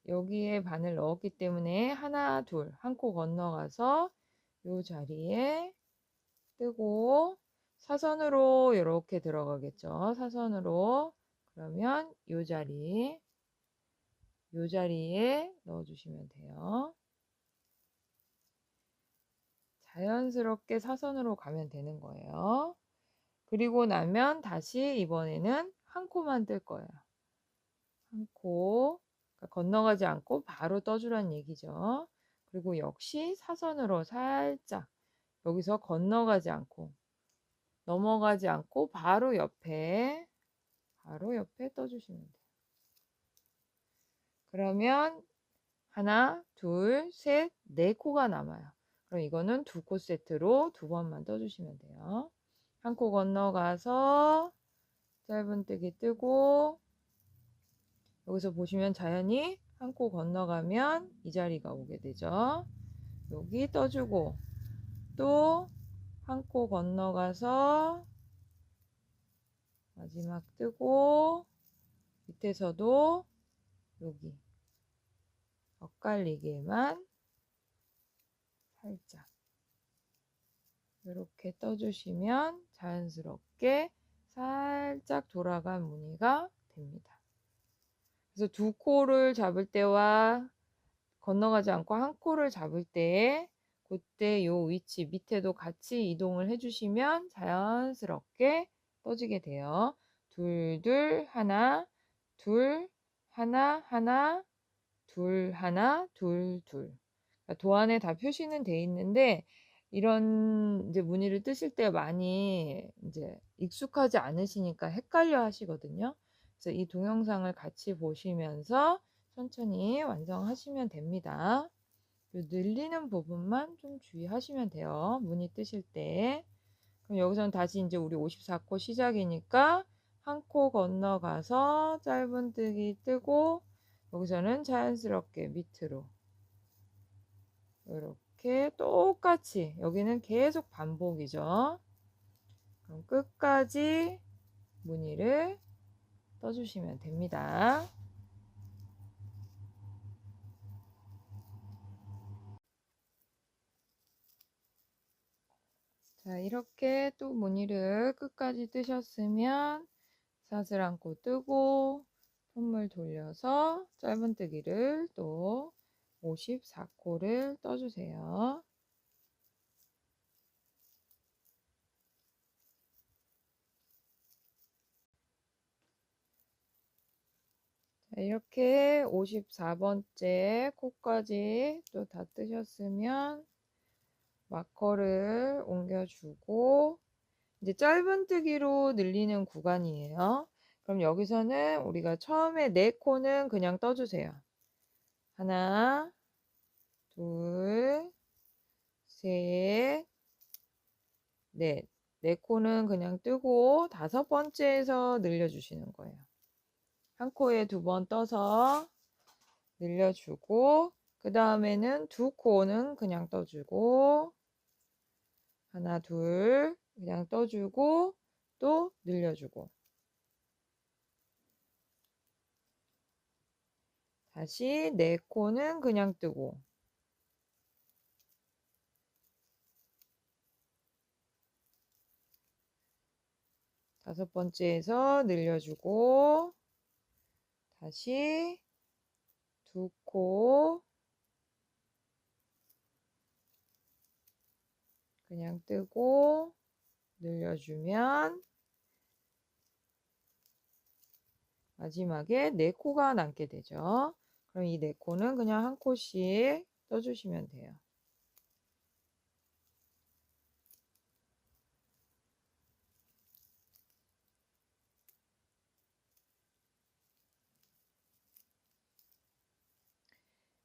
여기에 바늘 넣었기 때문에 하나 둘 한 코 건너가서 요 자리에 뜨고 사선으로 이렇게 들어가겠죠. 사선으로. 그러면 요 자리에 넣어주시면 돼요. 자연스럽게 사선으로 가면 되는 거예요. 그리고 나면 다시 이번에는 한 코만 뜰 거예요. 한 코. 그러니까 건너가지 않고 바로 떠주란 얘기죠. 그리고 역시 사선으로 살짝 여기서 건너가지 않고 넘어가지 않고 바로 옆에 떠주시면 돼요. 그러면 하나, 둘, 셋, 네 코가 남아요. 그럼 이거는 2코 세트로 2번만 떠주시면 돼요. 한 코 건너가서 짧은뜨기 뜨고, 여기서 보시면 자연히 한 코 건너가면 이 자리가 오게 되죠. 여기 떠주고, 또 한 코 건너가서 마지막 뜨고, 밑에서도 여기 엇갈리게만 살짝 이렇게 떠주시면 자연스럽게 살짝 돌아간 무늬가 됩니다. 그래서 두 코를 잡을 때와 건너가지 않고 한 코를 잡을 때 그때 요 위치 밑에도 같이 이동을 해주시면 자연스럽게 떠지게 돼요. 둘, 둘, 하나, 둘, 하나, 하나, 둘, 하나, 둘, 둘. 그러니까 도안에 다 표시는 돼 있는데 이런 이제 무늬를 뜨실 때 많이 이제 익숙하지 않으시니까 헷갈려 하시거든요. 그래서 이 동영상을 같이 보시면서 천천히 완성하시면 됩니다. 늘리는 부분만 좀 주의하시면 돼요. 무늬 뜨실 때. 그럼 여기서는 다시 이제 우리 54코 시작이니까 한 코 건너가서 짧은뜨기 뜨고 여기서는 자연스럽게 밑으로 이렇게 똑같이 여기는 계속 반복이죠. 그럼 끝까지 무늬를 떠주시면 됩니다. 자, 이렇게 또 무늬를 끝까지 뜨셨으면 사슬 안고 뜨고 손물 돌려서 짧은뜨기를 또 54코를 떠주세요. 자, 이렇게 54번째 코까지 또 다 뜨셨으면 마커를 옮겨주고 이제 짧은뜨기로 늘리는 구간이에요. 그럼 여기서는 우리가 처음에 4코는 그냥 떠주세요. 하나, 둘, 셋, 넷. 4코는 그냥 뜨고 5번째에서 늘려주시는 거예요. 한 코에 2번 떠서 늘려주고 그 다음에는 2코는 그냥 떠주고 하나, 둘 그냥 떠주고 또 늘려주고 다시 4코는 그냥 뜨고 다섯 번째에서 늘려주고 다시 2코 그냥 뜨고 늘려주면 마지막에 4코가 남게 되죠. 그럼 이 4코는 그냥 한 코씩 떠주시면 돼요.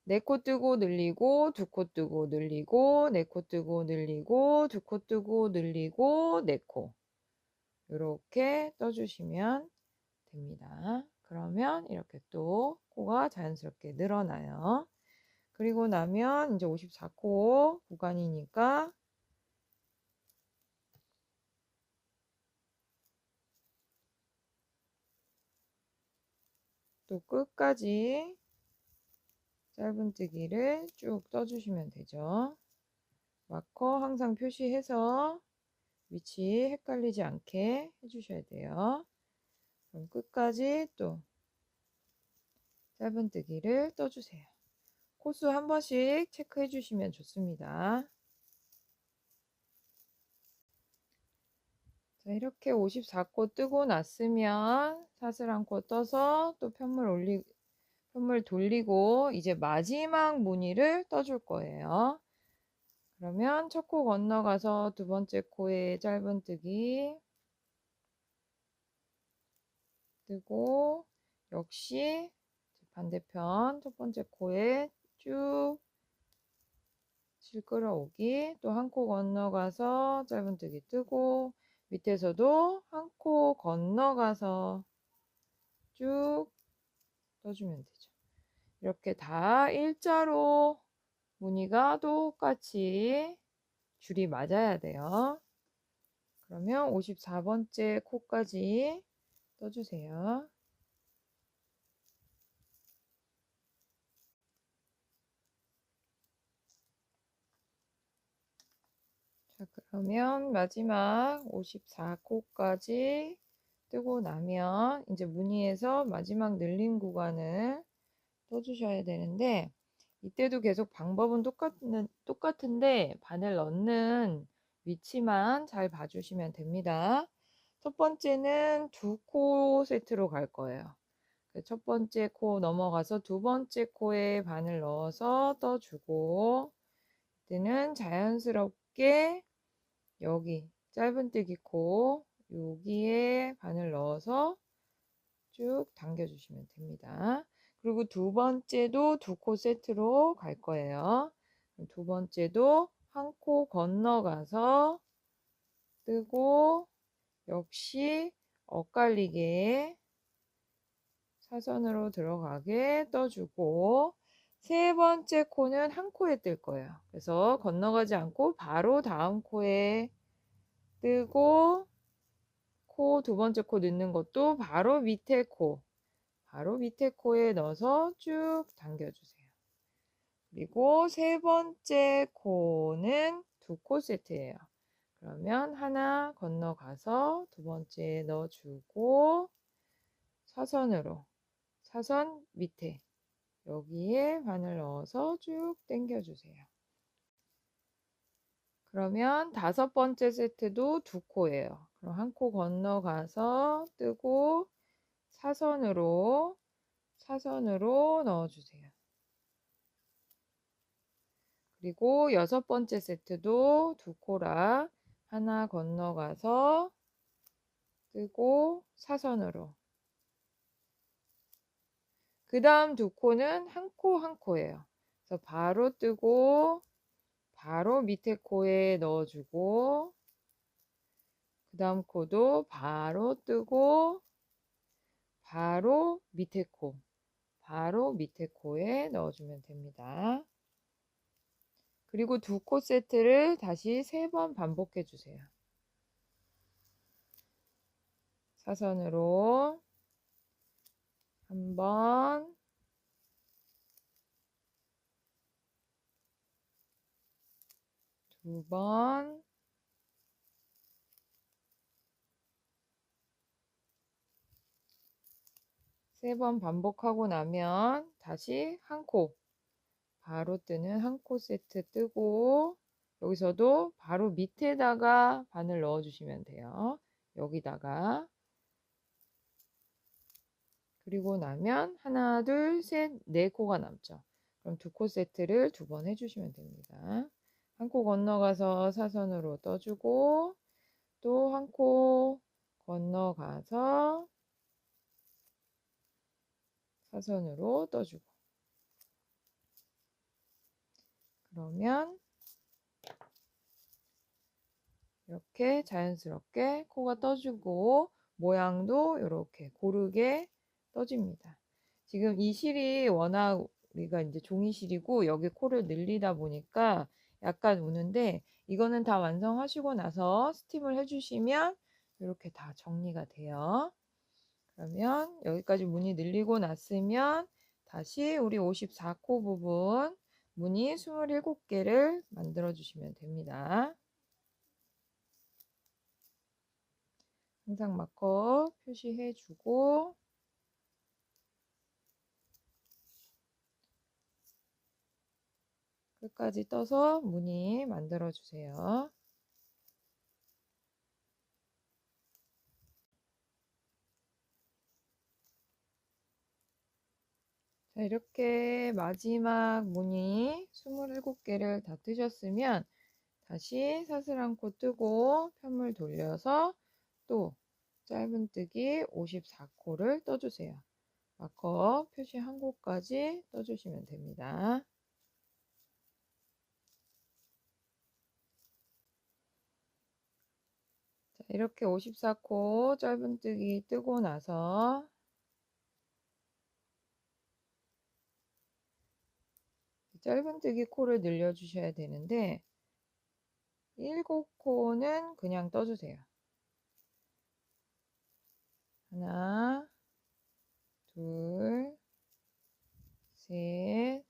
네 코 뜨고 늘리고 2코 뜨고 늘리고 4코 뜨고 늘리고 2코 뜨고 늘리고 4코 이렇게 떠주시면 됩니다. 그러면 이렇게 또 코가 자연스럽게 늘어나요. 그리고 나면 이제 54코 구간이니까 또 끝까지 짧은뜨기를 쭉 떠주시면 되죠. 마커 항상 표시해서 위치 헷갈리지 않게 해주셔야 돼요. 그럼 끝까지 또 짧은뜨기를 떠주세요. 코수 한 번씩 체크해 주시면 좋습니다. 자, 이렇게 54코 뜨고 났으면 사슬 한 코 떠서 또 편물 돌리고 이제 마지막 무늬를 떠줄 거예요. 그러면 첫 코 건너가서 두 번째 코에 짧은뜨기 뜨고 역시 반대편 첫 번째 코에 쭉 실 끌어오기 또 한 코 건너가서 짧은뜨기 뜨고 밑에서도 한 코 건너가서 쭉 떠주면 되죠. 이렇게 다 일자로 무늬가 똑같이 줄이 맞아야 돼요. 그러면 54번째 코까지 떠주세요. 자, 그러면 마지막 54코까지 뜨고 나면 이제 무늬에서 마지막 늘림 구간을 떠주셔야 되는데, 이때도 계속 방법은 똑같은데 바늘 넣는 위치만 잘 봐주시면 됩니다. 첫 번째는 2코 세트로 갈 거예요. 첫 번째 코 넘어가서 두 번째 코에 바늘 넣어서 떠주고, 이때는 자연스럽게 여기 짧은뜨기 코 여기에 바늘 넣어서 쭉 당겨주시면 됩니다. 그리고 두 번째도 2코 세트로 갈 거예요. 두 번째도 한 코 건너가서 뜨고, 역시 엇갈리게 사선으로 들어가게 떠주고, 세 번째 코는 한 코에 뜰 거예요. 그래서 건너가지 않고 바로 다음 코에 뜨고, 코 두 번째 코 넣는 것도 바로 밑에 코에 넣어서 쭉 당겨주세요. 그리고 세 번째 코는 2코 세트예요. 그러면 하나 건너가서 두 번째 넣어주고, 사선으로, 사선 밑에 여기에 바늘 넣어서 쭉 당겨주세요. 그러면 다섯 번째 세트도 2코예요. 그럼 한 코 건너가서 뜨고 사선으로 넣어주세요. 그리고 여섯 번째 세트도 2코라 하나 건너가서 뜨고 사선으로. 그 다음 2코는 한 코 한 코예요. 그래서 바로 뜨고 바로 밑에 코에 넣어주고, 그 다음 코도 바로 뜨고 바로 밑에 코에 넣어주면 됩니다. 그리고 2코 세트를 다시 3번 반복해 주세요. 사선으로 한 번, 두 번, 세 번 반복하고 나면 다시 한 코, 바로 뜨는 한 코 세트 뜨고, 여기서도 바로 밑에다가 바늘 넣어 주시면 돼요. 여기다가. 그리고 나면 하나, 둘, 셋, 네 코가 남죠. 그럼 2코 세트를 2번 해주시면 됩니다. 한 코 건너가서 사선으로 떠주고, 또 한 코 건너가서 사선으로 떠주고. 그러면 이렇게 자연스럽게 코가 떠주고 모양도 이렇게 고르게 떠집니다. 지금 이 실이 워낙 우리가 이제 종이실이고 여기 코를 늘리다 보니까 약간 우는데, 이거는 다 완성하시고 나서 스팀을 해주시면 이렇게 다 정리가 돼요. 그러면 여기까지 무늬 늘리고 났으면 다시 우리 54코 부분 무늬 27개를 만들어 주시면 됩니다. 항상 마커 표시해 주고, 끝까지 떠서 무늬 만들어 주세요. 자, 이렇게 마지막 무늬 27개를 다 뜨셨으면 다시 사슬 한 코 뜨고 편물 돌려서 또 짧은뜨기 54코를 떠주세요. 마커 표시 한 코까지 떠주시면 됩니다. 자, 이렇게 54코 짧은뜨기 뜨고 나서 짧은뜨기 코를 늘려주셔야 되는데 7코는 그냥 떠주세요. 하나, 둘, 셋,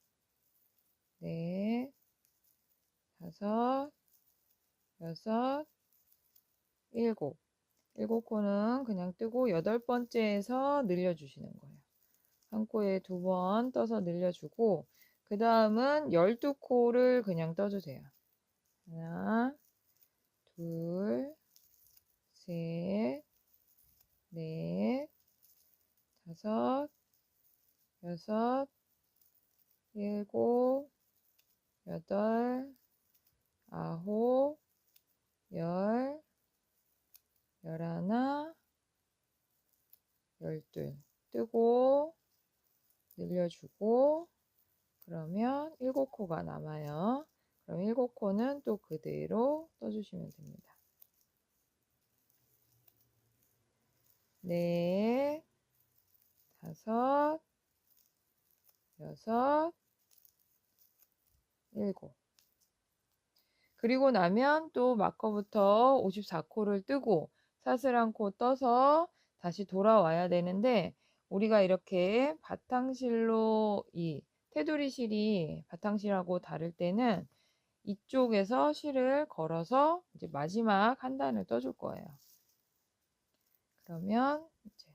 넷, 다섯, 여섯, 일곱. 7코는 그냥 뜨고 8번째에서 늘려주시는 거예요. 한 코에 2번 떠서 늘려주고 그 다음은 12코를 그냥 떠주세요. 하나, 둘, 셋, 넷, 다섯, 여섯, 일곱, 여덟, 아홉, 열, 열하나, 열둘. 뜨고 늘려주고 그러면 7코가 남아요. 그럼 7코는 또 그대로 떠주시면 됩니다. 넷, 다섯, 여섯, 일곱. 그리고 나면 또 마커부터 54코를 뜨고 사슬 1코 떠서 다시 돌아와야 되는데 우리가 이렇게 바탕실로 이 테두리 실이 바탕실하고 다를 때는 이쪽에서 실을 걸어서 이제 마지막 한 단을 떠줄 거예요. 그러면 이제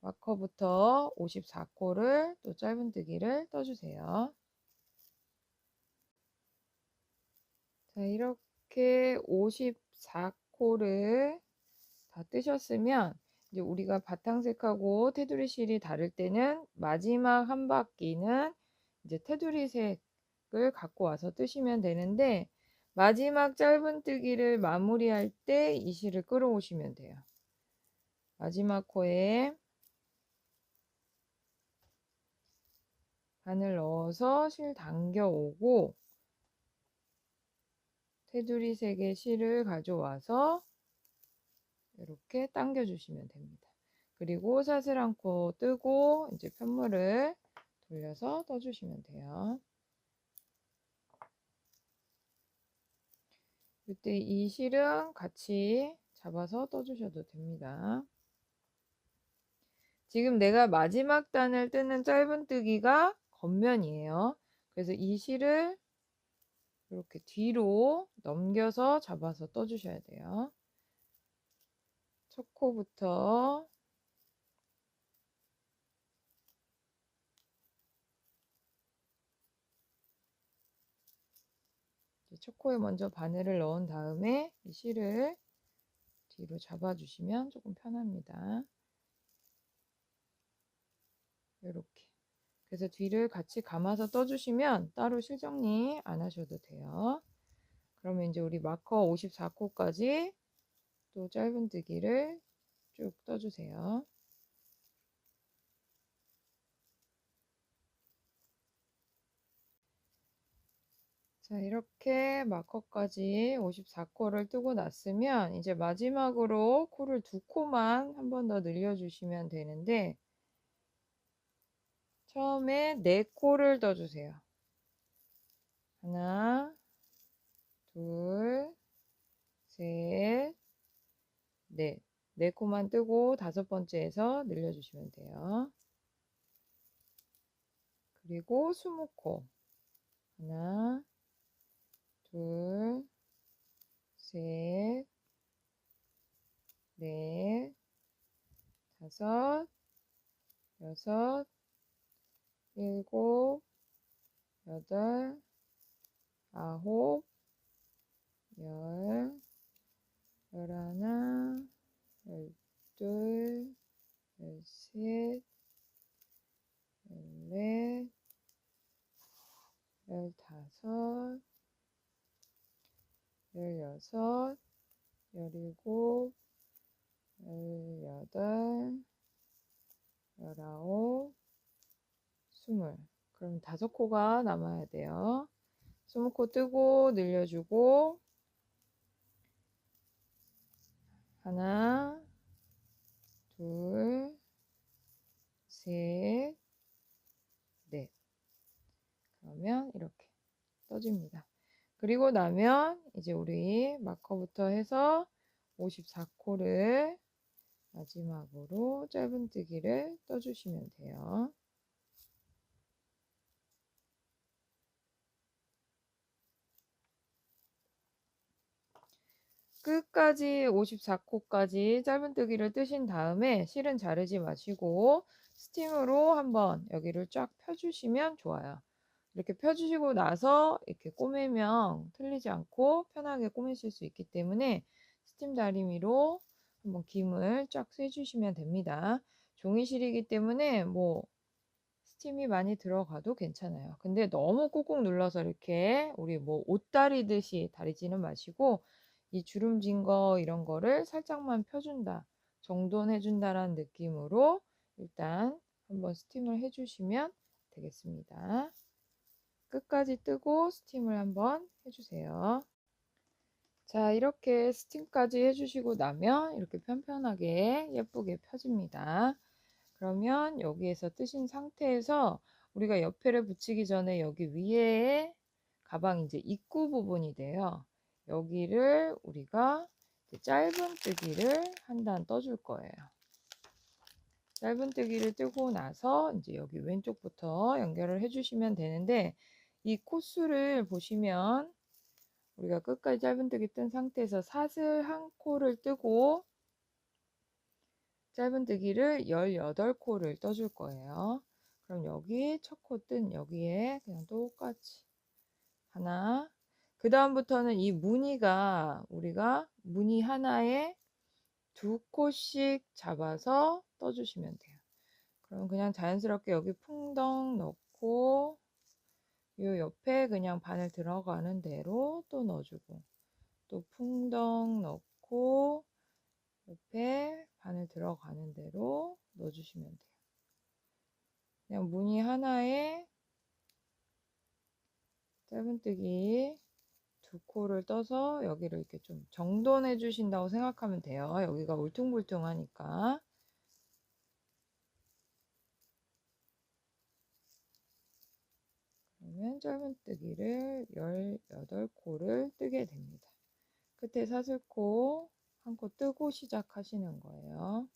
마커부터 54코를 또 짧은뜨기를 떠주세요. 자, 이렇게 54코를 다 뜨셨으면 이제 우리가 바탕색하고 테두리 실이 다를 때는 마지막 한 바퀴는 이제 테두리 색을 갖고 와서 뜨시면 되는데 마지막 짧은뜨기를 마무리할 때 이 실을 끌어오시면 돼요. 마지막 코에 바늘 넣어서 실 당겨 오고 테두리 색의 실을 가져와서 이렇게 당겨 주시면 됩니다. 그리고 사슬 1코 뜨고 이제 편물을 돌려서 떠주시면 돼요. 이때 이 실은 같이 잡아서 떠주셔도 됩니다. 지금 내가 마지막 단을 뜨는 짧은뜨기가 겉면이에요. 그래서 이 실을 이렇게 뒤로 넘겨서 잡아서 떠주셔야 돼요. 첫 코부터 첫 코에 먼저 바늘을 넣은 다음에 이 실을 뒤로 잡아주시면 조금 편합니다. 이렇게. 그래서 뒤를 같이 감아서 떠주시면 따로 실 정리 안 하셔도 돼요. 그러면 이제 우리 마커 54코까지 또 짧은뜨기를 쭉 떠주세요. 자, 이렇게 마커까지 54코를 뜨고 났으면 이제 마지막으로 코를 2코만 한 번 더 늘려주시면 되는데 처음에 4코를 떠주세요. 하나, 둘, 셋, 넷. 4코만 뜨고 5번째에서 늘려주시면 돼요. 그리고 20코. 하나, 둘, 셋, 넷, 다섯, 여섯, 일곱, 여덟, 아홉, 열, 열하나, 열둘, 열셋, 열넷, 열다섯, 열여섯, 열일곱, 열여덟, 열아홉, 20. 그럼 5코가 남아야 돼요. 20코 뜨고 늘려주고 하나, 둘, 셋, 넷. 그러면 이렇게 떠집니다. 그리고 나면 이제 우리 마커부터 해서 54코를 마지막으로 짧은뜨기를 떠주시면 돼요. 끝까지 54코까지 짧은뜨기를 뜨신 다음에 실은 자르지 마시고 스팀으로 한번 여기를 쫙 펴주시면 좋아요. 이렇게 펴주시고 나서 이렇게 꼬매면 틀리지 않고 편하게 꼬매실 수 있기 때문에 스팀 다리미로 한번 김을 쫙 쐬주시면 됩니다. 종이실이기 때문에 뭐 스팀이 많이 들어가도 괜찮아요. 근데 너무 꾹꾹 눌러서 이렇게 우리 뭐 옷 다리듯이 다리지는 마시고 이 주름진 거 이런 거를 살짝만 펴준다, 정돈해준다라는 느낌으로 일단 한번 스팀을 해주시면 되겠습니다. 끝까지 뜨고 스팀을 한번 해주세요. 자, 이렇게 스팀까지 해주시고 나면 이렇게 편편하게 예쁘게 펴집니다. 그러면 여기에서 뜨신 상태에서 우리가 옆에를 붙이기 전에 여기 위에 가방 이제 입구 부분이 돼요. 여기를 우리가 짧은뜨기를 한 단 떠줄 거예요. 짧은뜨기를 뜨고 나서 이제 여기 왼쪽부터 연결을 해주시면 되는데 이 코스를 보시면 우리가 끝까지 짧은뜨기 뜬 상태에서 사슬 한 코를 뜨고 짧은뜨기를 18코를 떠줄 거예요. 그럼 여기 첫 코 뜬 여기에 그냥 똑같이 하나, 그 다음부터는 이 무늬가 우리가 무늬 하나에 2코씩 잡아서 떠주시면 돼요. 그럼 그냥 자연스럽게 여기 풍덩 넣고 요 옆에 그냥 바늘 들어가는 대로 또 넣어주고 또 풍덩 넣고 옆에 바늘 들어가는 대로 넣어주시면 돼요. 그냥 무늬 하나에 짧은뜨기 2코를 떠서 여기를 이렇게 좀 정돈해 주신다고 생각하면 돼요. 여기가 울퉁불퉁하니까. 그러면 짧은뜨기를 18코를 뜨게 됩니다. 끝에 사슬코 한 코 뜨고 시작하시는 거예요.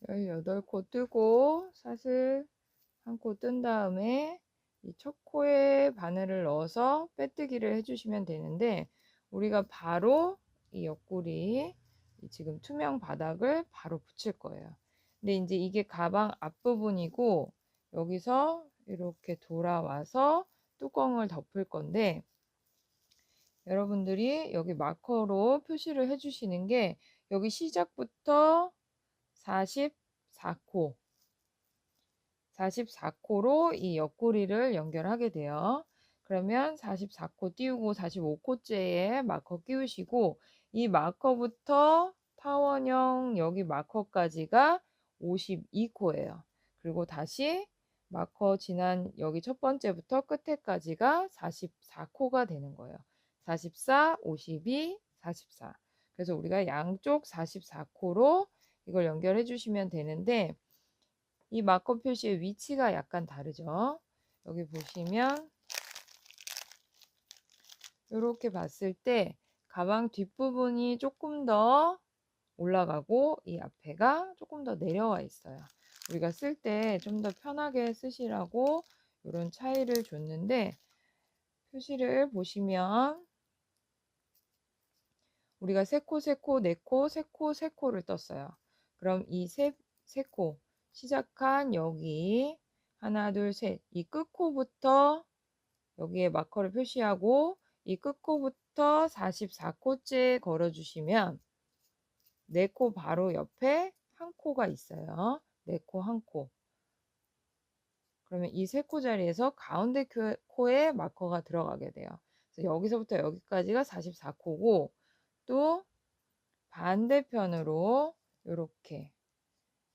열여덟 코 뜨고 사슬 한 코 뜬 다음에 이 첫 코에 바늘을 넣어서 빼뜨기를 해주시면 되는데 우리가 바로 이 옆구리 지금 투명 바닥을 바로 붙일 거예요. 근데 이제 이게 가방 앞부분이고 여기서 이렇게 돌아와서 뚜껑을 덮을 건데 여러분들이 여기 마커로 표시를 해주시는 게 여기 시작부터 44코 44코로 이 옆구리를 연결하게 돼요. 그러면 44코 띄우고 45코째에 마커 끼우시고 이 마커부터 타원형 여기 마커까지가 52코예요. 그리고 다시 마커 지난 여기 첫 번째부터 끝에까지가 44코가 되는 거예요. 44, 52, 44. 그래서 우리가 양쪽 44코로 이걸 연결해 주시면 되는데 이 마커 표시의 위치가 약간 다르죠. 여기 보시면 이렇게 봤을 때 가방 뒷부분이 조금 더 올라가고 이 앞에가 조금 더 내려와 있어요. 우리가 쓸 때 좀 더 편하게 쓰시라고 이런 차이를 줬는데 표시를 보시면 우리가 세 코, 세 코, 네 코, 세 코, 세 코를 떴어요. 그럼 이 세 코 시작한 여기 하나, 둘, 셋 이 끝코부터 여기에 마커를 표시하고 이 끝코부터 44코째 걸어주시면 네 코 바로 옆에 한 코가 있어요. 네 코 한 코. 그러면 이 세 코 자리에서 가운데 코에 마커가 들어가게 돼요. 그래서 여기서부터 여기까지가 44코고 또 반대편으로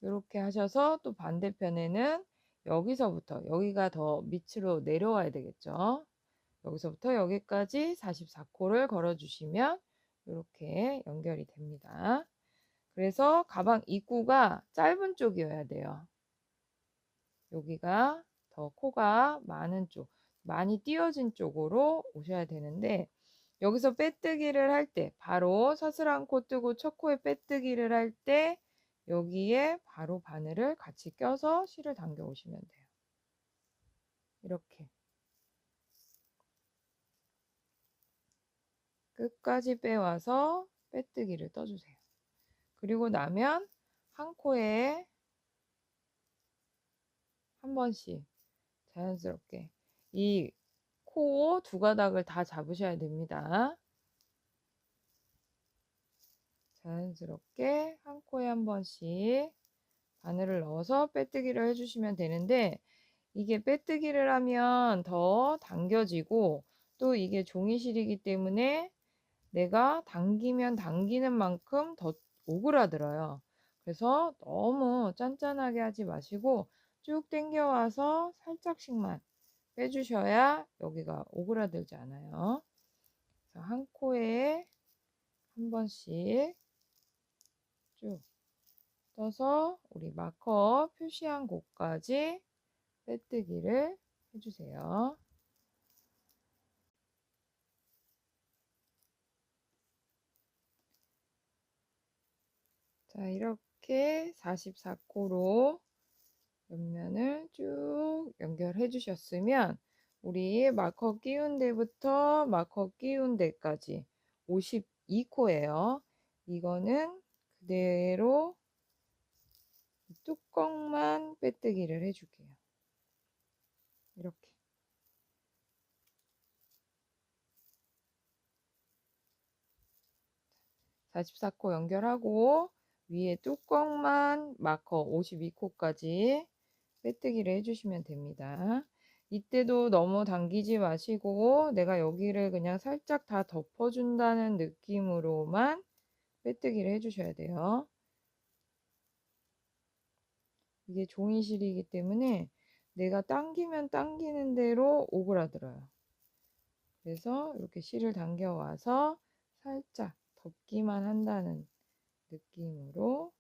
요렇게 하셔서 또 반대편에는 여기서부터 여기가 더 밑으로 내려와야 되겠죠. 여기서부터 여기까지 44코를 걸어 주시면 이렇게 연결이 됩니다. 그래서 가방 입구가 짧은 쪽이어야 돼요. 여기가 더 코가 많은 쪽, 많이 띄어진 쪽으로 오셔야 되는데 여기서 빼뜨기를 할 때 바로 사슬한 코 뜨고 첫 코에 빼뜨기를 할 때 여기에 바로 바늘을 같이 껴서 실을 당겨 오시면 돼요. 이렇게 끝까지 빼와서 빼뜨기를 떠주세요. 그리고 나면 한 코에 한 번씩 자연스럽게 이 코 두 가닥을 다 잡으셔야 됩니다. 자연스럽게 한 코에 한 번씩 바늘을 넣어서 빼뜨기를 해주시면 되는데 이게 빼뜨기를 하면 더 당겨지고 또 이게 종이실이기 때문에 내가 당기면 당기는 만큼 더 오그라들어요. 그래서 너무 짠짠하게 하지 마시고 쭉 당겨와서 살짝씩만 빼주셔야 여기가 오그라들지 않아요. 그래서 한 코에 한 번씩 쭉 떠서 우리 마커 표시한 곳까지 빼뜨기를 해주세요. 자, 이렇게 44코로 옆면을 쭉 연결해 주셨으면 우리 마커 끼운 데부터 마커 끼운 데까지 52코예요. 이거는 그대로 뚜껑만 빼뜨기를 해줄게요. 이렇게 44코 연결하고 위에 뚜껑만 마커 52코까지 빼뜨기를 해주시면 됩니다. 이때도 너무 당기지 마시고 내가 여기를 그냥 살짝 다 덮어준다는 느낌으로만 빼뜨기를 해주셔야 돼요. 이게 종이실이기 때문에 내가 당기면 당기는 대로 오그라들어요. 그래서 이렇게 실을 당겨 와서 살짝 덮기만 한다는 느낌으로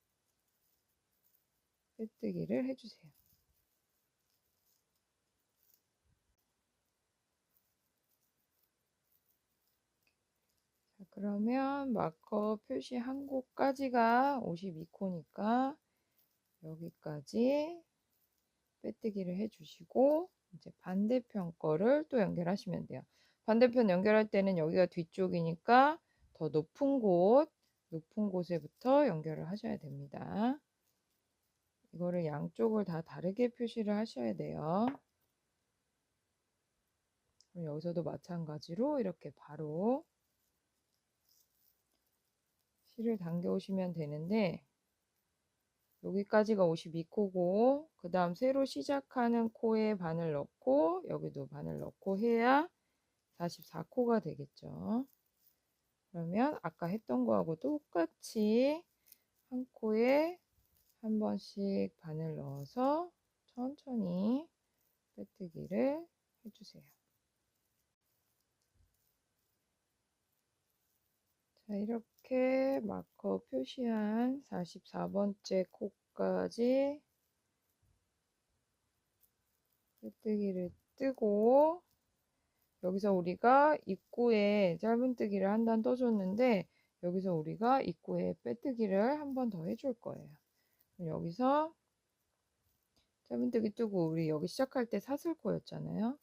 빼뜨기를 해주세요. 자, 그러면 마커 표시한 곳까지가 52코니까 여기까지 빼뜨기를 해주시고 이제 반대편 거를 또 연결하시면 돼요. 반대편 연결할 때는 여기가 뒤쪽이니까 더 높은 곳에부터 연결을 하셔야 됩니다. 이거를 양쪽을 다 다르게 표시를 하셔야 돼요. 그럼 여기서도 마찬가지로 이렇게 바로 실을 당겨 오시면 되는데 여기까지가 52코고 그 다음 새로 시작하는 코에 바늘 넣고 여기도 바늘 넣고 해야 44코가 되겠죠. 그러면 아까 했던 거하고 똑같이 한 코에 한 번씩 바늘 넣어서 천천히 빼뜨기를 해주세요. 자, 이렇게 마커 표시한 44번째 코까지 빼뜨기를 뜨고 여기서 우리가 입구에 짧은뜨기를 한 단 떠줬는데 여기서 우리가 입구에 빼뜨기를 한 번 더 해줄 거예요. 여기서 짧은뜨기 뜨고 우리 여기 시작할 때 사슬코였잖아요.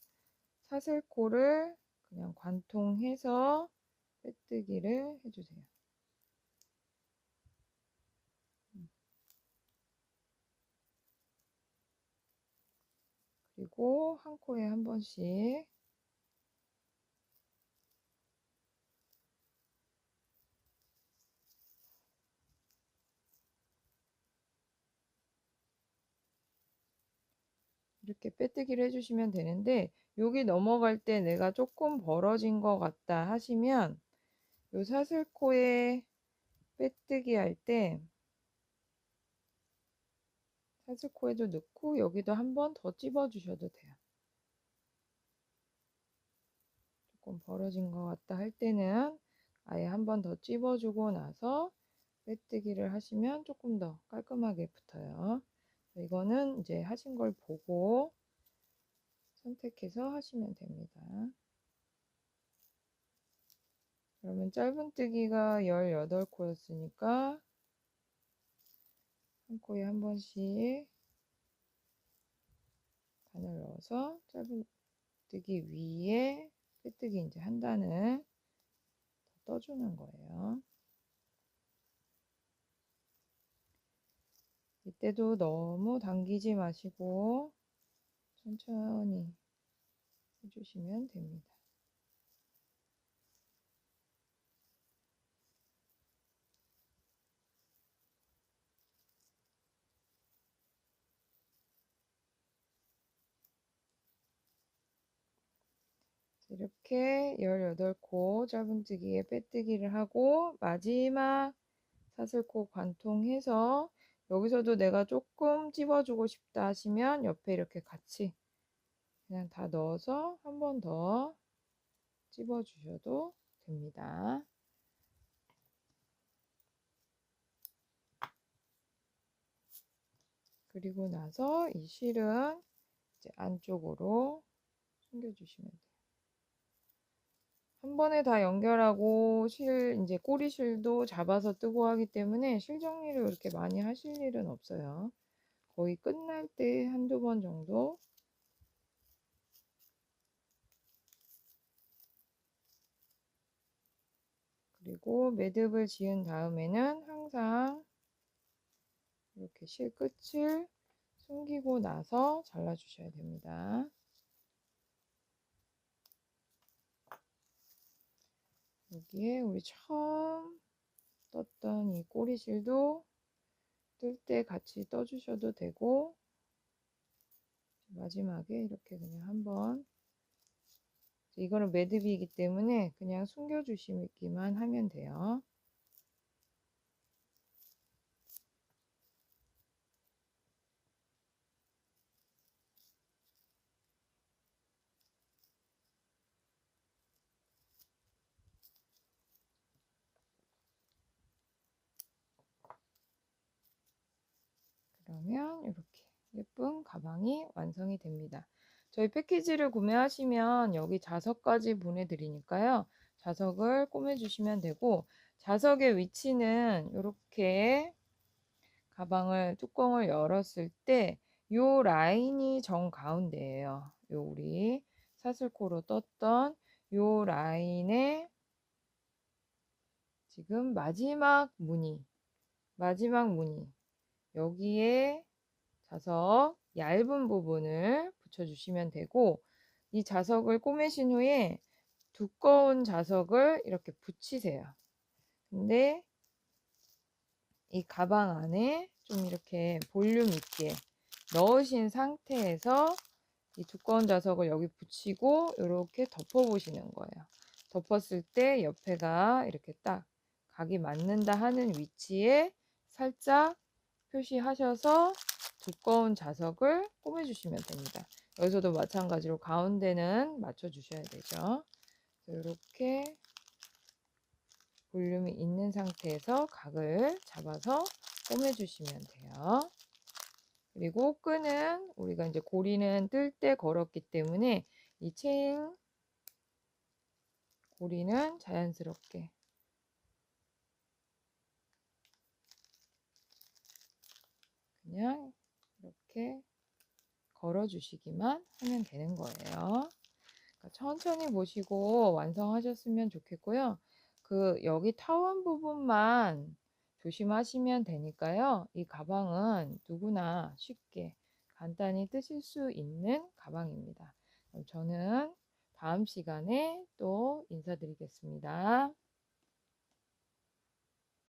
사슬코를 그냥 관통해서 빼뜨기를 해주세요. 그리고 한 코에 한 번씩 이렇게 빼뜨기를 해주시면 되는데, 여기 넘어갈 때 내가 조금 벌어진 것 같다 하시면 요 사슬코에 빼뜨기 할 때 사슬코에도 넣고 여기도 한 번 더 찝어 주셔도 돼요. 조금 벌어진 것 같다 할 때는 아예 한 번 더 찝어 주고 나서 빼뜨기를 하시면 조금 더 깔끔하게 붙어요. 이거는 이제 하신 걸 보고 선택해서 하시면 됩니다. 그러면 짧은뜨기가 18코였으니까 한 코에 한 번씩 바늘 넣어서 짧은뜨기 위에 빼뜨기 이제 한 단을 떠주는 거예요. 이때도 너무 당기지 마시고 천천히 해주시면 됩니다. 이렇게 18코 짧은뜨기에 빼뜨기를 하고 마지막 사슬코 관통해서 여기서도 내가 조금 찝어주고 싶다 하시면 옆에 이렇게 같이 그냥 다 넣어서 한 번 더 찝어주셔도 됩니다. 그리고 나서 이 실은 이제 안쪽으로 숨겨주시면 돼요. 한 번에 다 연결하고 이제 꼬리실도 잡아서 뜨고 하기 때문에 실 정리를 그렇게 많이 하실 일은 없어요. 거의 끝날 때 한두 번 정도. 그리고 매듭을 지은 다음에는 항상 이렇게 실 끝을 숨기고 나서 잘라 주셔야 됩니다. 여기에 우리 처음 떴던 이 꼬리실도 뜰 때 같이 떠주셔도 되고, 마지막에 이렇게 그냥 한번, 이거는 매듭이기 때문에 그냥 숨겨 주시기만 하면 돼요. 그러면 이렇게 예쁜 가방이 완성이 됩니다. 저희 패키지를 구매하시면 여기 자석까지 보내드리니까요. 자석을 꼬매주시면 되고, 자석의 위치는 이렇게 가방을 뚜껑을 열었을 때 요 라인이 정 가운데예요. 요 우리 사슬코로 떴던 요 라인에 지금 마지막 무늬 여기에 자석 얇은 부분을 붙여주시면 되고, 이 자석을 꼬매신 후에 두꺼운 자석을 이렇게 붙이세요. 근데 이 가방 안에 좀 이렇게 볼륨 있게 넣으신 상태에서 이 두꺼운 자석을 여기 붙이고 이렇게 덮어 보시는 거예요. 덮었을 때 옆에가 이렇게 딱 각이 맞는다 하는 위치에 살짝 표시하셔서 두꺼운 자석을 꼬매 주시면 됩니다. 여기서도 마찬가지로 가운데는 맞춰 주셔야 되죠. 이렇게 볼륨이 있는 상태에서 각을 잡아서 꼬매 주시면 돼요. 그리고 끈은 우리가 이제 고리는 뜰 때 걸었기 때문에 이 체인 고리는 자연스럽게 그냥 이렇게 걸어 주시기만 하면 되는 거예요. 그러니까 천천히 보시고 완성하셨으면 좋겠고요. 여기 타원 부분만 조심하시면 되니까요. 이 가방은 누구나 쉽게 간단히 뜨실 수 있는 가방입니다. 그럼 저는 다음 시간에 또 인사드리겠습니다.